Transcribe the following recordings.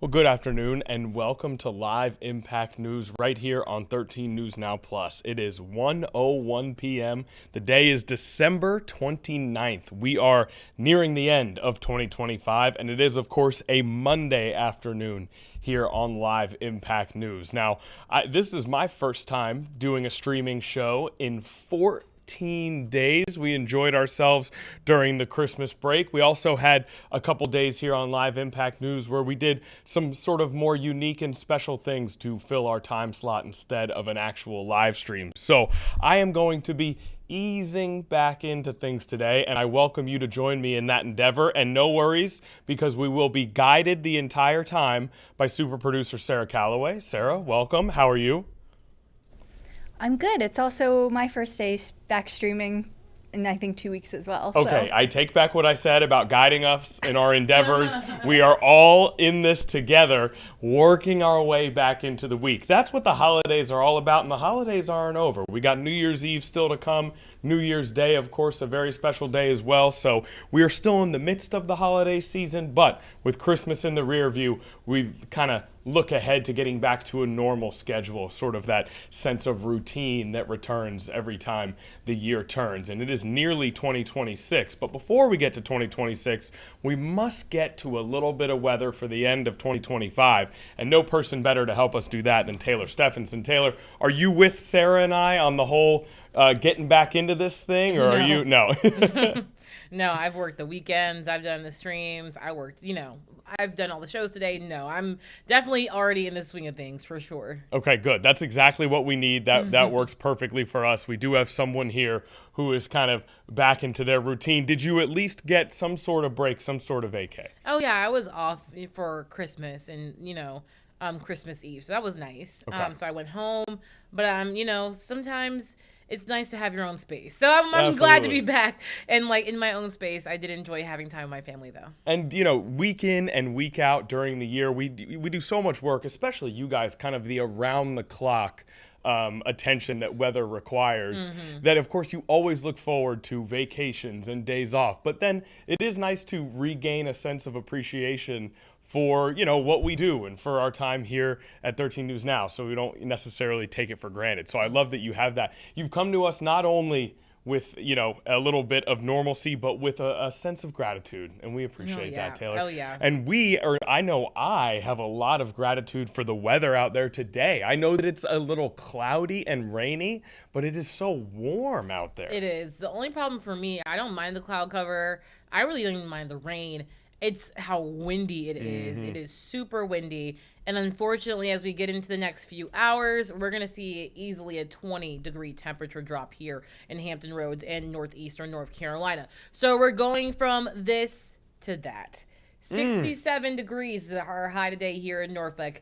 Well, good afternoon and welcome to Live Impact News right here on 13 News Now Plus. It is 1:01 p.m. The day is December 29th. We are nearing the end of 2025, and it is, of course, a Monday afternoon here on Live Impact News. Now, this is my first time doing a streaming show in 14 days. We enjoyed ourselves during the Christmas break. We also had a couple days here on Live Impact News where we did some sort of more unique and special things to fill our time slot instead of an actual live stream. So I am going to be easing back into things today, and I welcome you to join me in that endeavor. And no worries, because we will be guided the entire time by super producer Sarah Calloway. Sarah, welcome. How are you? I'm good. It's also my first day back streaming in, I think, 2 weeks as well. Okay, so. I take back what I said about guiding us in our endeavors. We are all in this together, working our way back into the week. That's what the holidays are all about, and the holidays aren't over. We got New Year's Eve still to come. New Year's Day, of course, a very special day as well. So we are still in the midst of the holiday season, but with Christmas in the rear view, we kind of look ahead to getting back to a normal schedule, sort of that sense of routine that returns every time the year turns. And it is nearly 2026. But before we get to 2026, we must get to a little bit of weather for the end of 2025. And no person better to help us do that than Taylor Stephenson. Taylor, are you with Sarah and I on the whole getting back into this thing, or are you? No. No, I've worked the weekends. I've done the streams. I've done all the shows today. No, I'm definitely already in the swing of things for sure. Okay, good. That's exactly what we need. That works perfectly for us. We do have someone here who is kind of back into their routine. Did you at least get some sort of break, some sort of vacay? Oh yeah, I was off for Christmas and Christmas Eve, so that was nice. Okay. So I went home, but sometimes it's nice to have your own space. So I'm glad to be back and in my own space. I did enjoy having time with my family though. And week in and week out during the year, we do so much work, especially you guys, kind of the around the clock attention that weather requires, that of course you always look forward to vacations and days off. But then it is nice to regain a sense of appreciation for what we do and for our time here at 13 News Now, so we don't necessarily take it for granted. So I love that you have that. You've come to us not only with a little bit of normalcy, but with a sense of gratitude, and we appreciate that, Taylor. Oh yeah. And I have a lot of gratitude for the weather out there today. I know that it's a little cloudy and rainy, but it is so warm out there. It is. The only problem for me, I don't mind the cloud cover. I really don't even mind the rain. It's how windy it is. It is super windy. And unfortunately, as we get into the next few hours, we're going to see easily a 20-degree temperature drop here in Hampton Roads and northeastern North Carolina. So we're going from this to that. 67 degrees is our high today here in Norfolk.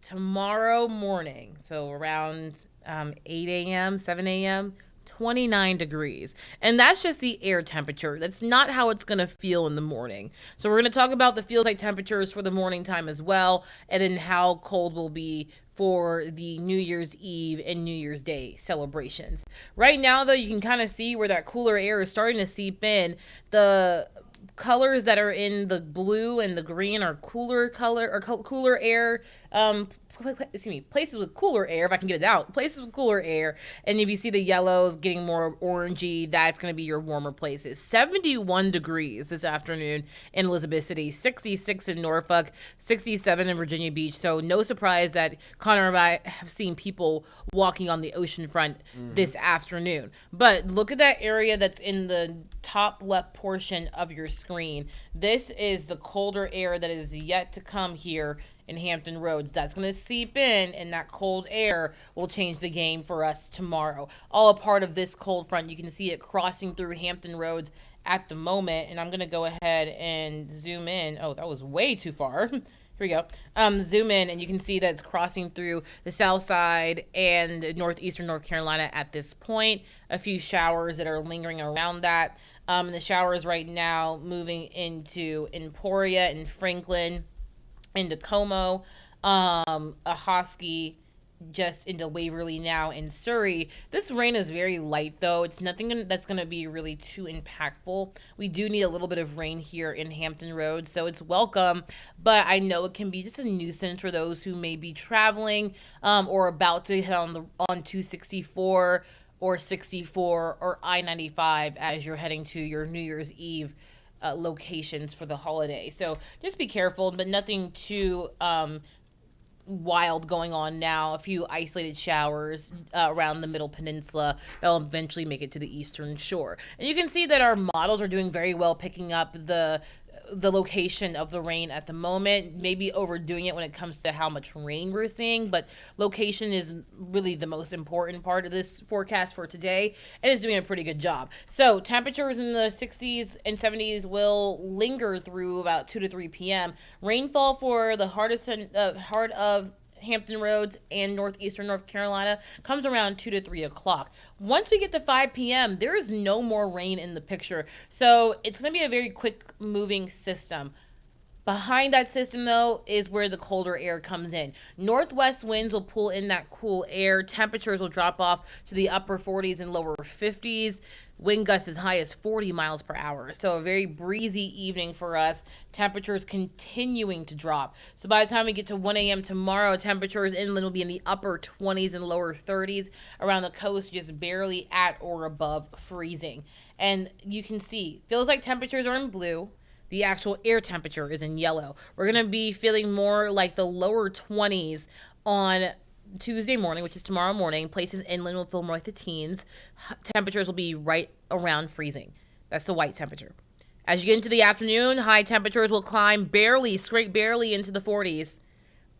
Tomorrow morning, so around 8 a.m., 7 a.m., 29 degrees. And that's just the air temperature. That's not how it's going to feel in the morning. So we're going to talk about the feels like temperatures for the morning time as well, and then how cold will be for the New Year's Eve and New Year's Day celebrations. Right now, though, you can kind of see where that cooler air is starting to seep in. The colors that are in the blue and the green are cooler air, places with cooler air, if I can get it out, places with cooler air. And if you see the yellows getting more orangey, that's going to be your warmer places. 71 degrees this afternoon in Elizabeth City, 66 in Norfolk, 67 in Virginia Beach. So no surprise that Connor and I have seen people walking on the ocean front this afternoon. But look at that area that's in the top left portion of your screen. This is the colder air that is yet to come here in Hampton Roads. That's going to seep in, and that cold air will change the game for us tomorrow. All a part of this cold front. You can see it crossing through Hampton Roads at the moment, and I'm going to go ahead and zoom in. Oh, that was way too far. Here we go. Zoom in, and you can see that it's crossing through the south side and northeastern North Carolina at this point. A few showers that are lingering around that. And the showers right now moving into Emporia and Franklin, into Como, Ahoskie, just into Waverly now in Surrey. This rain is very light, though. It's nothing that's going to be really too impactful. We do need a little bit of rain here in Hampton Roads, so it's welcome. But I know it can be just a nuisance for those who may be traveling or about to hit on 264 or 64 or I-95 as you're heading to your New Year's Eve locations for the holiday. So just be careful, but nothing too wild going on now. A few isolated showers around the Middle Peninsula that'll eventually make it to the Eastern Shore. And you can see that our models are doing very well picking up the location of the rain at the moment, maybe overdoing it when it comes to how much rain we're seeing, but location is really the most important part of this forecast for today, and it's doing a pretty good job. So temperatures in the 60s and 70s will linger through about 2 to 3 p.m. Rainfall for the heart of Hampton Roads and northeastern North Carolina comes around 2 to 3 o'clock. Once we get to 5 p.m., there is no more rain in the picture. So it's going to be a very quick moving system. Behind that system, though, is where the colder air comes in. Northwest winds will pull in that cool air. Temperatures will drop off to the upper 40s and lower 50s. Wind gusts as high as 40 miles per hour. So a very breezy evening for us. Temperatures continuing to drop. So by the time we get to 1 a.m. tomorrow, temperatures inland will be in the upper 20s and lower 30s. Around the coast, just barely at or above freezing. And you can see, feels like temperatures are in blue. The actual air temperature is in yellow. We're going to be feeling more like the lower 20s on Tuesday morning, which is tomorrow morning. Places inland will feel more like the teens. Temperatures will be right around freezing. That's the white temperature. As you get into the afternoon, high temperatures will climb scrape barely into the 40s,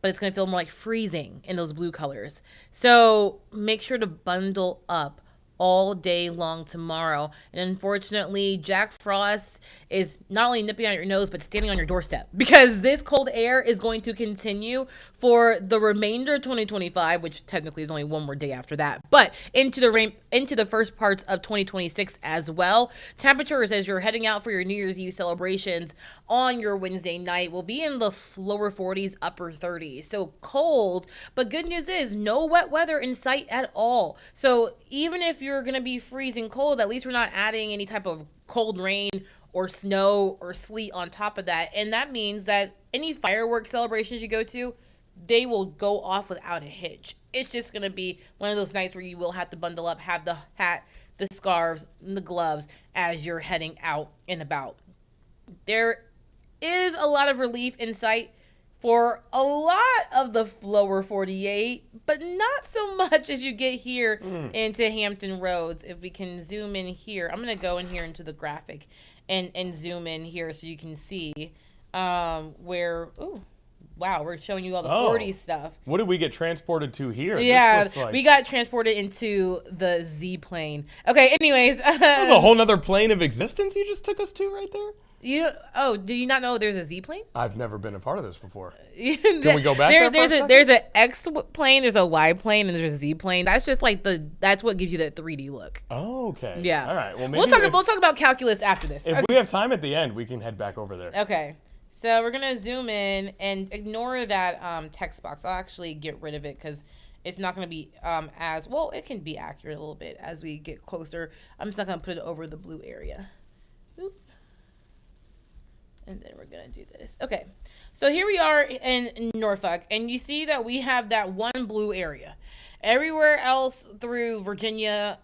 but it's going to feel more like freezing in those blue colors. So make sure to bundle up all day long tomorrow. And unfortunately, Jack Frost is not only nipping at your nose, but standing on your doorstep, because this cold air is going to continue for the remainder of 2025, which technically is only one more day after that, but into the first parts of 2026 as well. Temperatures as you're heading out for your New Year's Eve celebrations on your Wednesday night will be in the lower 40s, upper 30s. So cold, but good news is no wet weather in sight at all. So even if you're going to be freezing cold, at least we're not adding any type of cold rain or snow or sleet on top of that. And that means that any fireworks celebrations you go to, they will go off without a hitch. It's just going to be one of those nights where you will have to bundle up, have the hat, the scarves, and the gloves as you're heading out and about. There is a lot of relief in sight for a lot of the lower 48, but not so much as you get here into Hampton Roads. If we can zoom in here, I'm going to go in here into the graphic and zoom in here so you can see where, wow, we're showing you all the 40 stuff. What did we get transported to here? Yeah, we got transported into the Z plane. Okay, anyways. That's a whole nother plane of existence you just took us to right there? Do you not know there's a Z plane? I've never been a part of this before. Can we go back there for a second? There's an X plane, there's a Y plane, and there's a Z plane. That's just like that's what gives you that 3D look. Oh, okay. Yeah. All right. Well, maybe we'll talk about calculus after this. If we have time at the end, we can head back over there. Okay. So we're gonna zoom in and ignore that text box. I'll actually get rid of it because it's not going to be as well. It can be accurate a little bit as we get closer. I'm just not going to put it over the blue area. Oop. And then we're going to do this. Okay. So here we are in Norfolk, and you see that we have that one blue area. Everywhere else through Virginia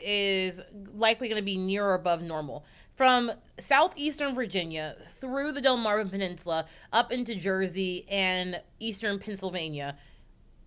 is likely going to be near or above normal. From southeastern Virginia through the Delmarva Peninsula up into Jersey and eastern Pennsylvania,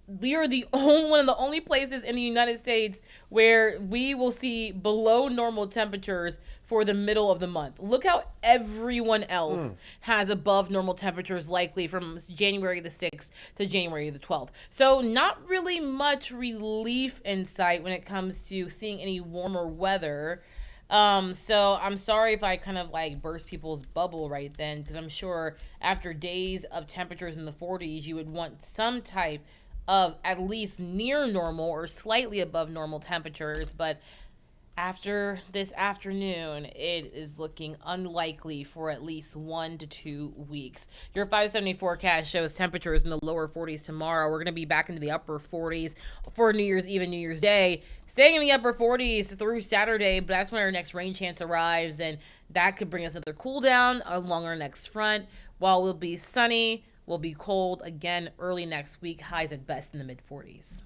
we are one of the only places in the United States where we will see below normal temperatures for the middle of the month. Look how everyone else has above normal temperatures likely from January the 6th to January the 12th. So not really much relief in sight when it comes to seeing any warmer weather. So I'm sorry if I kind of like burst people's bubble right then, because I'm sure after days of temperatures in the 40s, you would want some type of at least near normal or slightly above normal temperatures. But After this afternoon, it is looking unlikely for at least 1 to 2 weeks. Your 570 forecast shows temperatures in the lower 40s tomorrow. We're going to be back into the upper 40s for New Year's Eve and New Year's Day, staying in the upper 40s through Saturday, but that's when our next rain chance arrives, and that could bring us another cool down along our next front. While we'll be sunny, we'll be cold again early next week, highs at best in the mid 40s.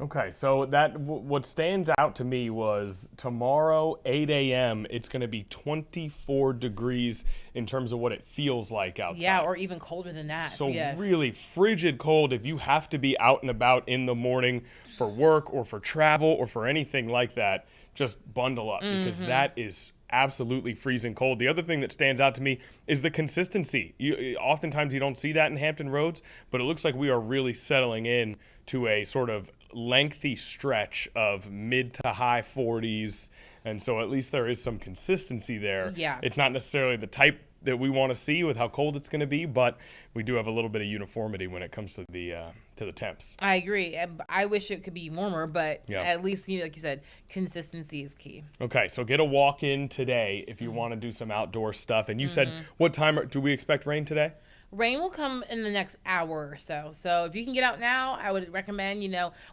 Okay, so what stands out to me was tomorrow, 8 a.m., it's going to be 24 degrees in terms of what it feels like outside. Yeah, or even colder than that. So yeah. really frigid cold. If you have to be out and about in the morning for work or for travel or for anything like that, just bundle up because that is absolutely freezing cold. The other thing that stands out to me is the consistency. Oftentimes you don't see that in Hampton Roads, but it looks like we are really settling in to a sort of lengthy stretch of mid to high 40s, and so at least there is some consistency there. Yeah. It's not necessarily the type that we want to see with how cold it's going to be, but we do have a little bit of uniformity when it comes to the temps. I agree. I wish it could be warmer, but Yeah. at least, like you said, consistency is key. Okay, so get a walk in today if you want to do some outdoor stuff. And you said, what time do we expect rain today? Rain will come in the next hour or so. So if you can get out now, I would recommend,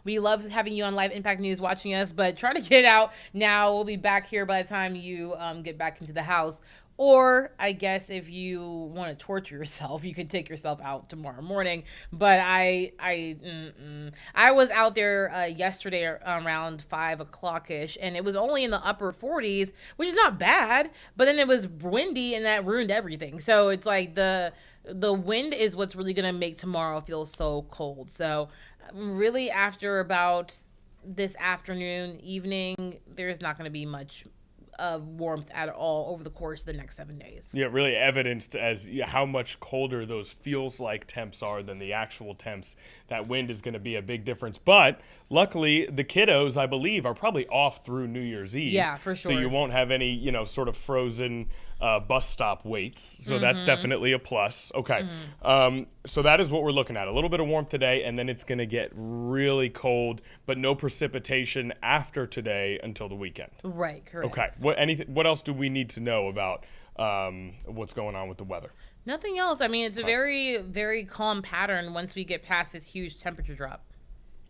we love having you on Live Impact News watching us, but try to get out now. We'll be back here by the time you get back into the house. Or I guess if you want to torture yourself, you could take yourself out tomorrow morning. But I was out there yesterday around 5 o'clock-ish, and it was only in the upper 40s, which is not bad. But then it was windy, and that ruined everything. So it's like the wind is what's really going to make tomorrow feel so cold. So really after about this afternoon, evening, there's not going to be much of warmth at all over the course of the next 7 days. Yeah, really evidenced as how much colder those feels like temps are than the actual temps. That wind is going to be a big difference. But luckily, the kiddos, I believe, are probably off through New Year's Eve. Yeah, for sure. So you won't have any, sort of frozen bus stop waits. So that's definitely a plus. Okay. So that is what we're looking at. A little bit of warmth today, and then it's going to get really cold, but no precipitation after today until the weekend. Right, correct. Okay. What else do we need to know about what's going on with the weather? Nothing else. I mean, it's a very, very calm pattern once we get past this huge temperature drop.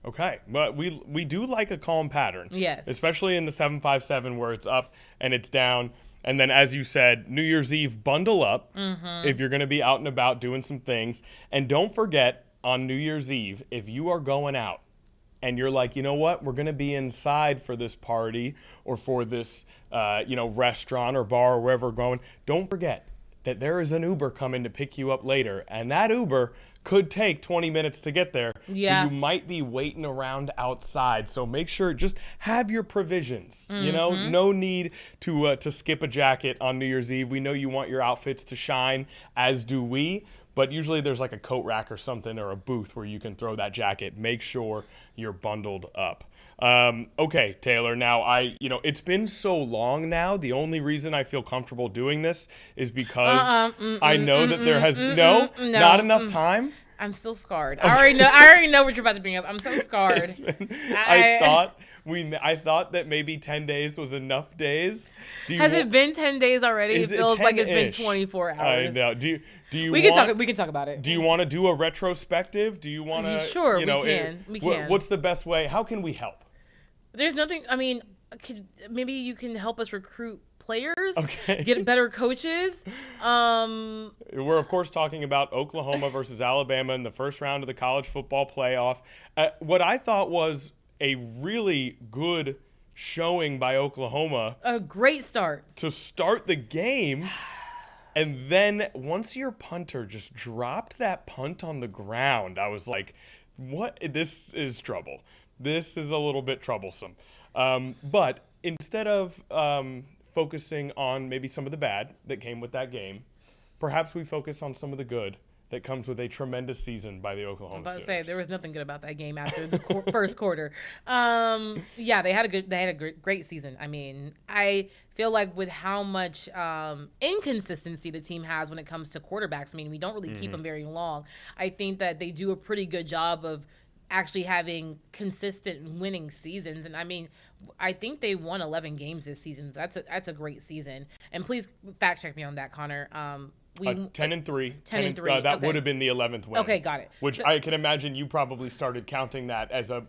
Okay, but we do like a calm pattern. Yes. Especially in the 757 where it's up and it's down. And then, as you said, New Year's Eve, bundle up if you're going to be out and about doing some things. And don't forget, on New Year's Eve, if you are going out and you're like, you know what, we're going to be inside for this party or for this, restaurant or bar or wherever we're going, don't forget that there is an Uber coming to pick you up later. And that Uber could take 20 minutes to get there. Yeah. So you might be waiting around outside. So make sure, just have your provisions. No need to skip a jacket on New Year's Eve. We know you want your outfits to shine, as do we. But usually there's like a coat rack or something or a booth where you can throw that jacket. Make sure you're bundled up. Okay, Taylor, now it's been so long now. The only reason I feel comfortable doing this is because I know that there has not enough time. I'm still scarred. I already know what you're about to bring up. I'm so scarred. I thought that maybe 10 days was enough days. Has it been 10 days already? It feels like it's been 24 hours. I know. Do you we can talk about it. Do you want to do a retrospective? Do you want to? Sure, we can. What's the best way? How can we help? There's nothing. I mean, maybe you can help us recruit players. Okay. Get better coaches. We're of course talking about Oklahoma versus Alabama in the first round of the college football playoff. What I thought was a really good showing by Oklahoma. A great start to start the game. And then once your punter just dropped that punt on the ground, I was like, what? This is trouble. This is a little bit troublesome. But instead of focusing on maybe some of the bad that came with that game, perhaps we focus on some of the good that comes with a tremendous season by the Oklahoma Sooners. I was about to say, there was nothing good about that game after the first quarter. Yeah, they had a great season. I mean, I feel like with how much inconsistency the team has when it comes to quarterbacks, I mean, we don't really keep them very long. I think that they do a pretty good job of actually having consistent winning seasons. And I mean, I think they won 11 games this season. That's a great season. And please fact check me on that, Connor. 10-3. 10-3. That Okay. would have been the 11th win. Okay, got it. Which So- I can imagine you probably started counting that as a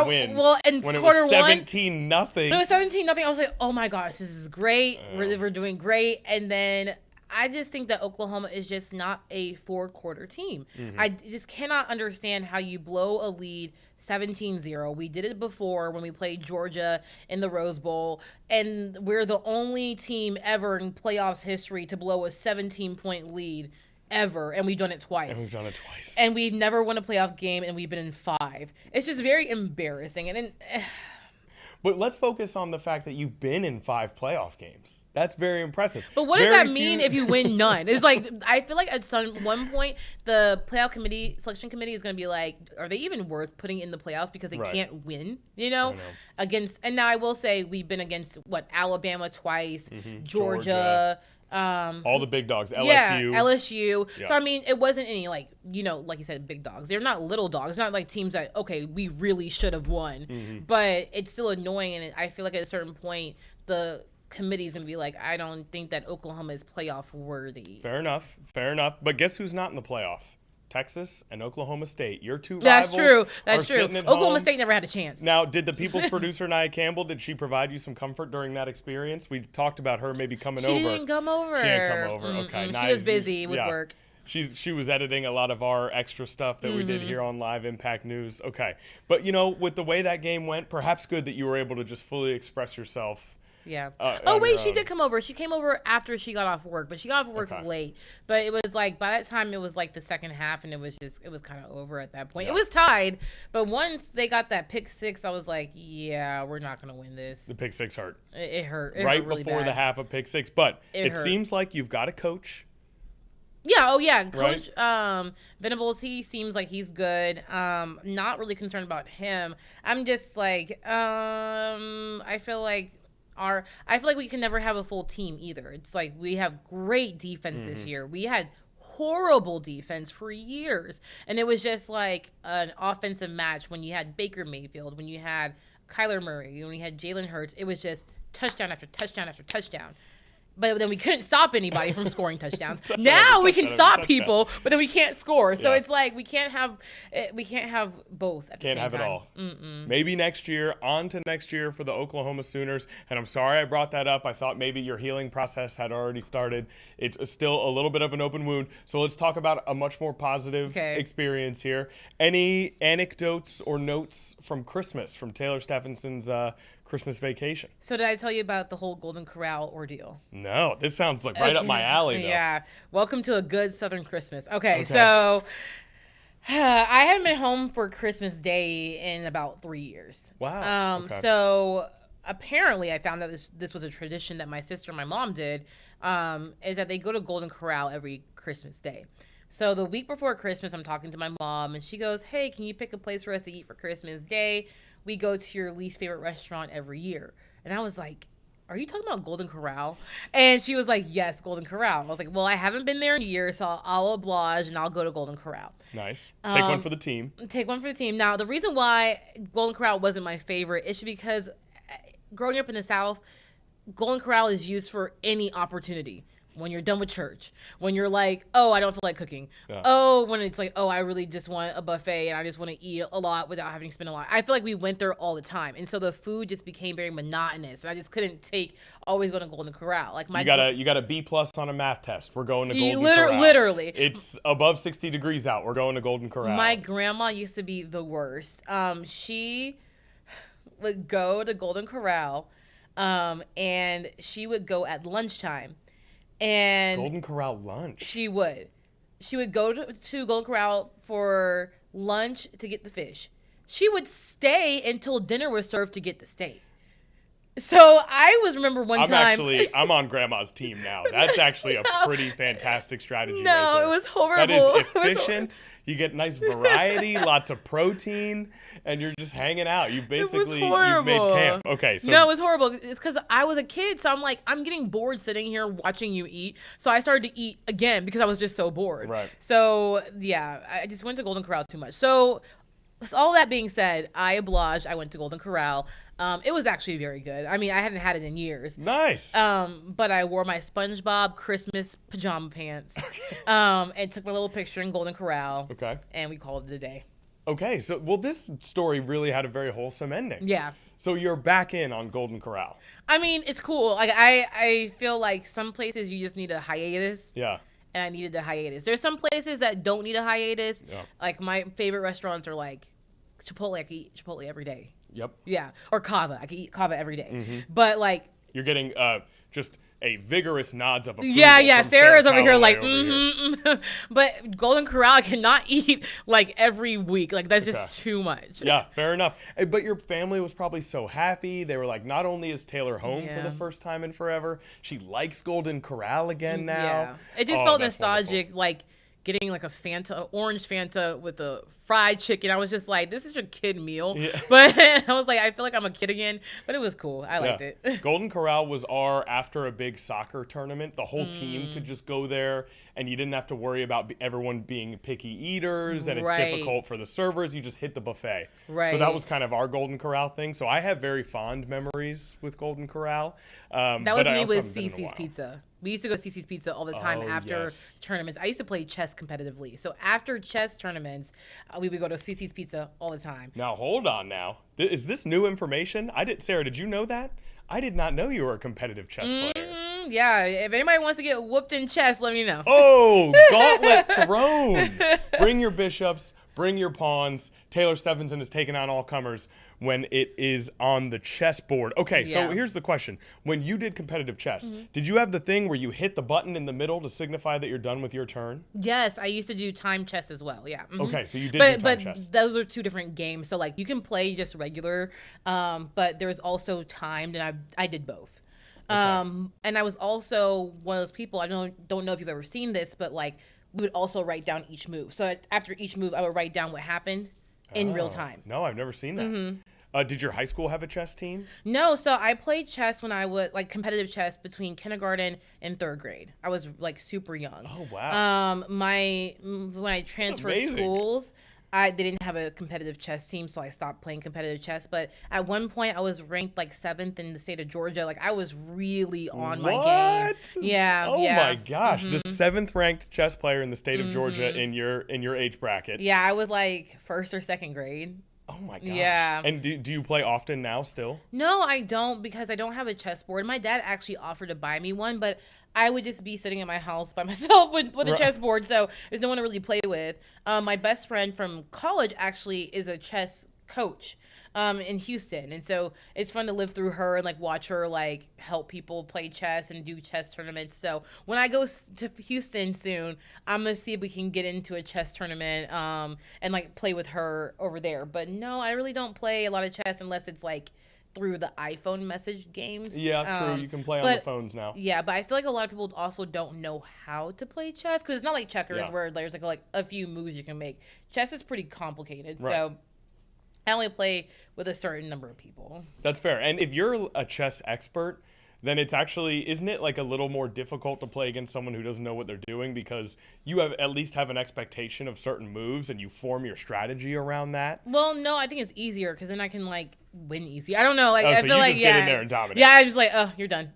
win. Well, in when it quarter was one, 17-0. it was 17-0. I was like, oh my gosh, this is great. We're doing great. And then I just think that Oklahoma is just not a four-quarter team. I just cannot understand how you blow a lead 17-0. We did it before when we played Georgia in the Rose Bowl, and we're the only team ever in playoffs history to blow a 17-point lead ever, and we've done it twice. And we've never won a playoff game, and we've been in 5. It's just very embarrassing. And But let's focus on the fact that you've been in 5 playoff games. That's very impressive. But what does that mean if you win none? It's like, I feel like at one point, the playoff selection committee is going to be like, are they even worth putting in the playoffs because they can't win, against, and now I will say we've been against, Alabama twice, Georgia, all the big dogs, LSU. Yeah, LSU. Yeah. So, I mean, it wasn't any, like you said, big dogs. They're not little dogs. It's not like teams that, okay, we really should have won. But it's still annoying, and I feel like at a certain point, the committee is going to be like, I don't think that Oklahoma is playoff worthy. Fair enough. But guess who's not in the playoff? Texas and Oklahoma State. Your two That's rivals true. That's are true. sitting at Oklahoma home. State never had a chance. Now, did the People's producer, Nia Campbell, did she provide you some comfort during that experience? We talked about her maybe coming over. She didn't come over. She didn't come over. Okay. She was busy with work. She was editing a lot of our extra stuff that we did here on Live Impact News. Okay. But, with the way that game went, perhaps good that you were able to just fully express yourself. Yeah. On Wait, your she own. did come over. She came over after she got off work, but she got off work late. But it was like, by that time, it was like the second half, and it was kind of over at that point. Yeah. It was tied, but once they got that pick 6, I was like, yeah, we're not going to win this. The pick 6 hurt. It hurt. It Right hurt really before bad. the half of pick 6. But It it hurt. seems like you've got a coach. Yeah, Coach Right. Venables, he seems like he's good. Not really concerned about him. I'm just like, I feel like we can never have a full team either. It's like we have great defense this year. We had horrible defense for years, and it was just like an offensive match when you had Baker Mayfield, when you had Kyler Murray, when you had Jalen Hurts. It was just touchdown after touchdown after touchdown. But then we couldn't stop anybody from scoring touchdowns. Now we can stop people, but then we can't score. So Yeah. it's like we can't have both at the Can't same have time. it all. Maybe next year, on to next year for the Oklahoma Sooners. And I'm sorry I brought that up. I thought maybe your healing process had already started. It's still a little bit of an open wound. So let's talk about a much more positive experience here. Any anecdotes or notes from Christmas, from Taylor Stephenson's Christmas vacation? So did I tell you about the whole Golden Corral ordeal? No, this sounds like right up my alley, though. Yeah. Welcome to a good Southern Christmas. Okay. So I haven't been home for Christmas Day in about 3 years. Wow. Okay. So apparently I found out this was a tradition that my sister and my mom did, is that they go to Golden Corral every Christmas Day. So the week before Christmas, I'm talking to my mom, and she goes, hey, can you pick a place for us to eat for Christmas Day? We go to your least favorite restaurant every year. And I was like, are you talking about Golden Corral? And she was like, yes, Golden Corral. I was like, well, I haven't been there in years, so I'll oblige, and I'll go to Golden Corral. Nice. Take one for the team. Take one for the team. Now, the reason why Golden Corral wasn't my favorite is because growing up in the South, Golden Corral is used for any opportunity. When you're done with church, when you're like, oh, I don't feel like cooking. Yeah. Oh, when it's like, oh, I really just want a buffet and I just want to eat a lot without having to spend a lot. I feel like we went there all the time. And so the food just became very monotonous. And I just couldn't take always going to Golden Corral. Like You got a B+ on a math test. We're going to Golden Corral. Literally. It's above 60 degrees out. We're going to Golden Corral. My grandma used to be the worst. She would go to Golden Corral and she would go at lunchtime. And Golden Corral lunch. She would go to Golden Corral for lunch to get the fish. She would stay until dinner was served to get the steak. So I remember one time. I'm on Grandma's team now. That's actually a pretty fantastic strategy. No, right there. it was horrible. That is It was efficient. You get nice variety, lots of protein, and you're just hanging out. You've made camp. Okay, so no, it was horrible. It's because I was a kid, so I'm like, I'm getting bored sitting here watching you eat. So I started to eat again because I was just so bored. Right. So yeah, I just went to Golden Corral too much. So all that being said, I obliged. I went to Golden Corral. It was actually very good. I mean, I hadn't had it in years. Nice. But I wore my SpongeBob Christmas pajama pants. And took my little picture in Golden Corral. Okay. And we called it a day. Okay. So, well, this story really had a very wholesome ending. Yeah. So you're back in on Golden Corral. I mean, it's cool. Like I feel like some places you just need a hiatus. Yeah. And I needed a hiatus. There's some places that don't need a hiatus. Yeah. Like my favorite restaurants are like Chipotle. I can eat Chipotle every day. Yep. Yeah. Or Cava. I can eat Cava every day. Mm-hmm. But like, You're getting just a vigorous nods of approval. yeah. From Sarah's over here Calloway like, over here. But Golden Corral I cannot eat like every week. Like that's just too much. Yeah, fair enough. But your family was probably so happy. They were like, not only is Taylor home for Yeah. the first time in forever, she likes Golden Corral again now. Yeah. It just Oh, felt that's nostalgic, wonderful. like getting like a Fanta, orange Fanta with a fried chicken. I was just like, this is your kid meal. Yeah. But I was like, I feel like I'm a kid again. But it was cool. I liked it. Golden Corral was after a big soccer tournament. The whole team could just go there, and you didn't have to worry about everyone being picky eaters, and it's Right. difficult for the servers. You just hit the buffet. So Right. that was kind of our Golden Corral thing. So I have very fond memories with Golden Corral. That but was I me also with haven't been in a Cece's while. Pizza. We used to go to Cece's Pizza all the time Oh, after yes. tournaments. I used to play chess competitively. So after chess tournaments, we would go to Cece's Pizza all the time. Now hold on. Now is this new information? Sarah, did you know that? I did not know you were a competitive chess player. Yeah, if anybody wants to get whooped in chess, let me know. Oh, gauntlet thrown! Bring your bishops, bring your pawns. Taylor Stephenson is taking on all comers when it is on the chessboard. Okay, so Yeah. here's the question: when you did competitive chess, did you have the thing where you hit the button in the middle to signify that you're done with your turn? Yes, I used to do time chess as well. Yeah. Mhm. Okay, so you did but do time chess. those are two different games. So like you can play just regular, but there's also timed, and I did both. And I was also one of those people. I don't know if you've ever seen this, but like we would also write down each move. So after each move, I would write down what happened in real time. No, I've never seen that. Did your high school have a chess team? No, so I played chess when I was like competitive chess between kindergarten and third grade. I was like super young. Oh, wow. When I transferred amazing. schools, they didn't have a competitive chess team, so I stopped playing competitive chess. But at one point, I was ranked like 7th in the state of Georgia. Like I was really on my game. What? Yeah. Oh yeah. my gosh, the 7th ranked chess player in the state of Georgia in your age bracket. Yeah, I was like first or second grade. Oh my gosh. Yeah. And do you play often now still? No, I don't because I don't have a chessboard. My dad actually offered to buy me one, but I would just be sitting at my house by myself with a Right. chessboard, so there's no one to really play with. My best friend from college actually is a chess coach in Houston, and so it's fun to live through her and like watch her like help people play chess and do chess tournaments. So when I go to Houston soon, I'm gonna see if we can get into a chess tournament and like play with her over there. But no, I really don't play a lot of chess unless it's like through the iPhone message games. Yeah, true. You can play on the phones now. Yeah, but I feel like a lot of people also don't know how to play chess because it's not like checkers Yeah. where there's like a few moves you can make. Chess is pretty complicated, Right. so I only play with a certain number of people. That's fair. And if you're a chess expert, then it's actually, isn't it like a little more difficult to play against someone who doesn't know what they're doing because you at least have an expectation of certain moves and you form your strategy around that? Well, no, I think it's easier because then I can like win easy. I don't know, like Oh, I so feel you like just yeah, get in there and dominate. Yeah, I'm just like, oh, you're done.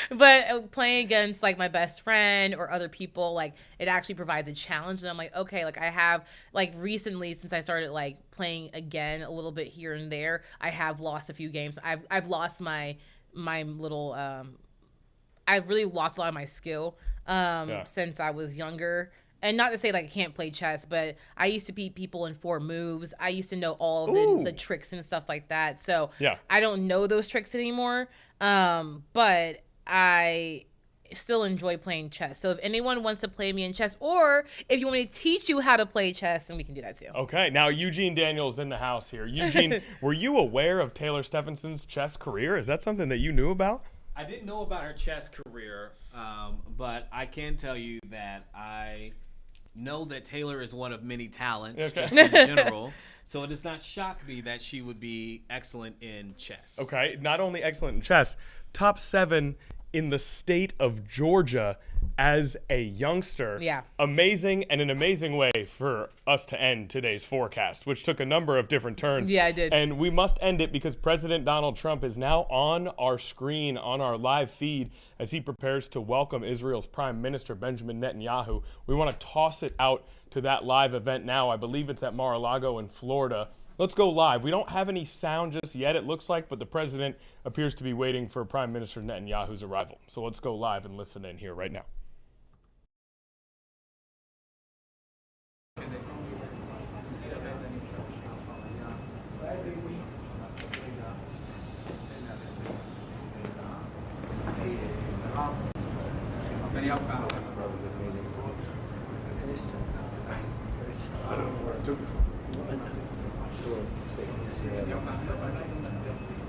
But playing against like my best friend or other people, like it actually provides a challenge, and I'm like, okay, like I have like recently since I started like playing again a little bit here and there, I have lost a few games. I've lost my little I've really lost a lot of my skill since I was younger. And not to say like I can't play chess, but I used to beat people in 4 moves. I used to know all the tricks and stuff like that. So Yeah. I don't know those tricks anymore. But I still enjoy playing chess. So if anyone wants to play me in chess, or if you want me to teach you how to play chess, then we can do that too. Okay, now Eugene Daniels in the house here. Eugene, were you aware of Taylor Stephenson's chess career? Is that something that you knew about? I didn't know about her chess career, but I can tell you that I know that Taylor is one of many talents, Okay. just in general. So it does not shock me that she would be excellent in chess. Okay, not only excellent in chess, top 7 in the state of Georgia as a youngster. Yeah. Amazing, and an amazing way for us to end today's forecast, which took a number of different turns. Yeah, I did. And we must end it because President Donald Trump is now on our screen, on our live feed, as he prepares to welcome Israel's Prime Minister, Benjamin Netanyahu. We want to toss it out to that live event now. I believe it's at Mar-a-Lago in Florida. Let's go live. We don't have any sound just yet, it looks like, but the president appears to be waiting for Prime Minister Netanyahu's arrival. So let's go live and listen in here right now.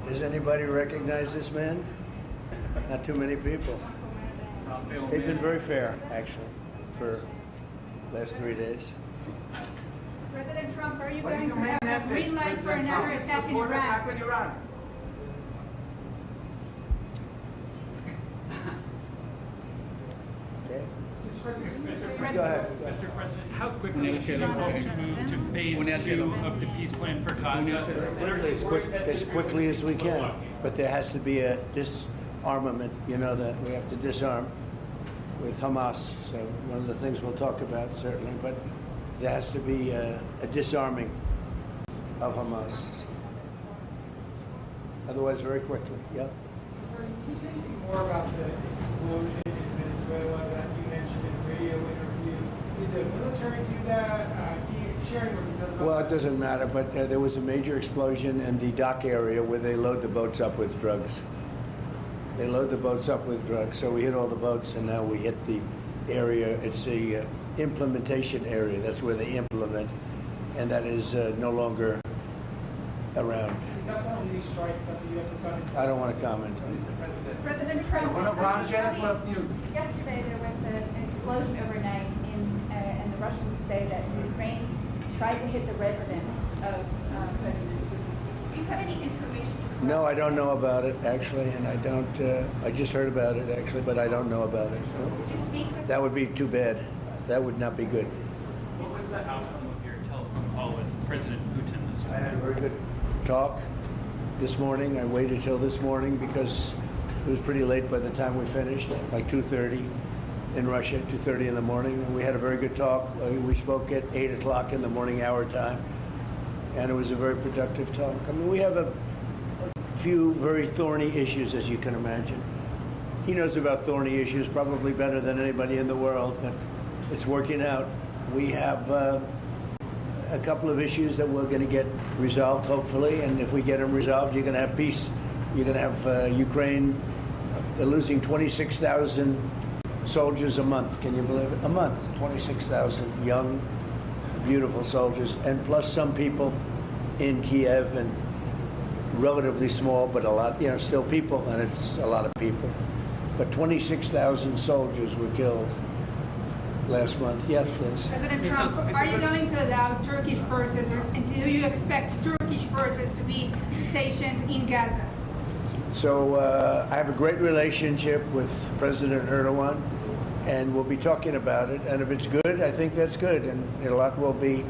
Does anybody recognize this man? Not too many people. They've been very fair, actually, for the last 3 days. President Trump, are you going to have a green light for another attack in Iran? Okay? Go ahead. Mr. President, how quickly should the folks move to phase 2 of the peace plan for Gaza? As quickly as we can, but there has to be a disarmament. You know that we have to disarm with Hamas. So one of the things we'll talk about certainly, but there has to be a disarming of Hamas. Otherwise, very quickly. Yeah. Can you say anything more about the explosion in Venezuela that you mentioned in a radio interview? Did the military do that? Can you share more details about Well, that? it doesn't matter, but there was a major explosion in the dock area where they load the boats up with drugs. They load the boats up with drugs. So we hit all the boats, and now we hit the area. It's the implementation area. That's where they implement, and that is no longer around. Is that the only strike that the U.S. has done? I don't want to comment on it. President Trump, yesterday there was an explosion overnight and the Russians say that Ukraine tried to hit the residence of President Putin. Do you have any information? No, I don't know about it, actually, and I don't, I just heard about it, actually, but I don't know about it. No. Did you speak with That would be too bad. That would not be good. What was the outcome of your telephone call with President Putin this I morning? had a very good talk this morning. I waited till this morning because it was pretty late by the time we finished, like 2:30 in Russia, 2:30 in the morning. And we had a very good talk. We spoke at 8 o'clock in the morning our time, and it was a very productive talk. I mean, we have a few very thorny issues, as you can imagine. He knows about thorny issues probably better than anybody in the world, but it's working out. We have a couple of issues that we're going to get resolved, hopefully, and if we get them resolved, you're going to have peace. You're going to have Ukraine losing 26,000 soldiers a month. Can you believe it? A month, 26,000 young, beautiful soldiers, and plus some people in Kiev, and relatively small, but a lot, you know, still people, and it's a lot of people. But 26,000 soldiers were killed last month. Yes, please. President Trump, are you going to allow Turkish forces, or do you expect Turkish forces to be stationed in Gaza? So I have a great relationship with President Erdogan, and we'll be talking about it. And if it's good, I think that's good. And a lot will be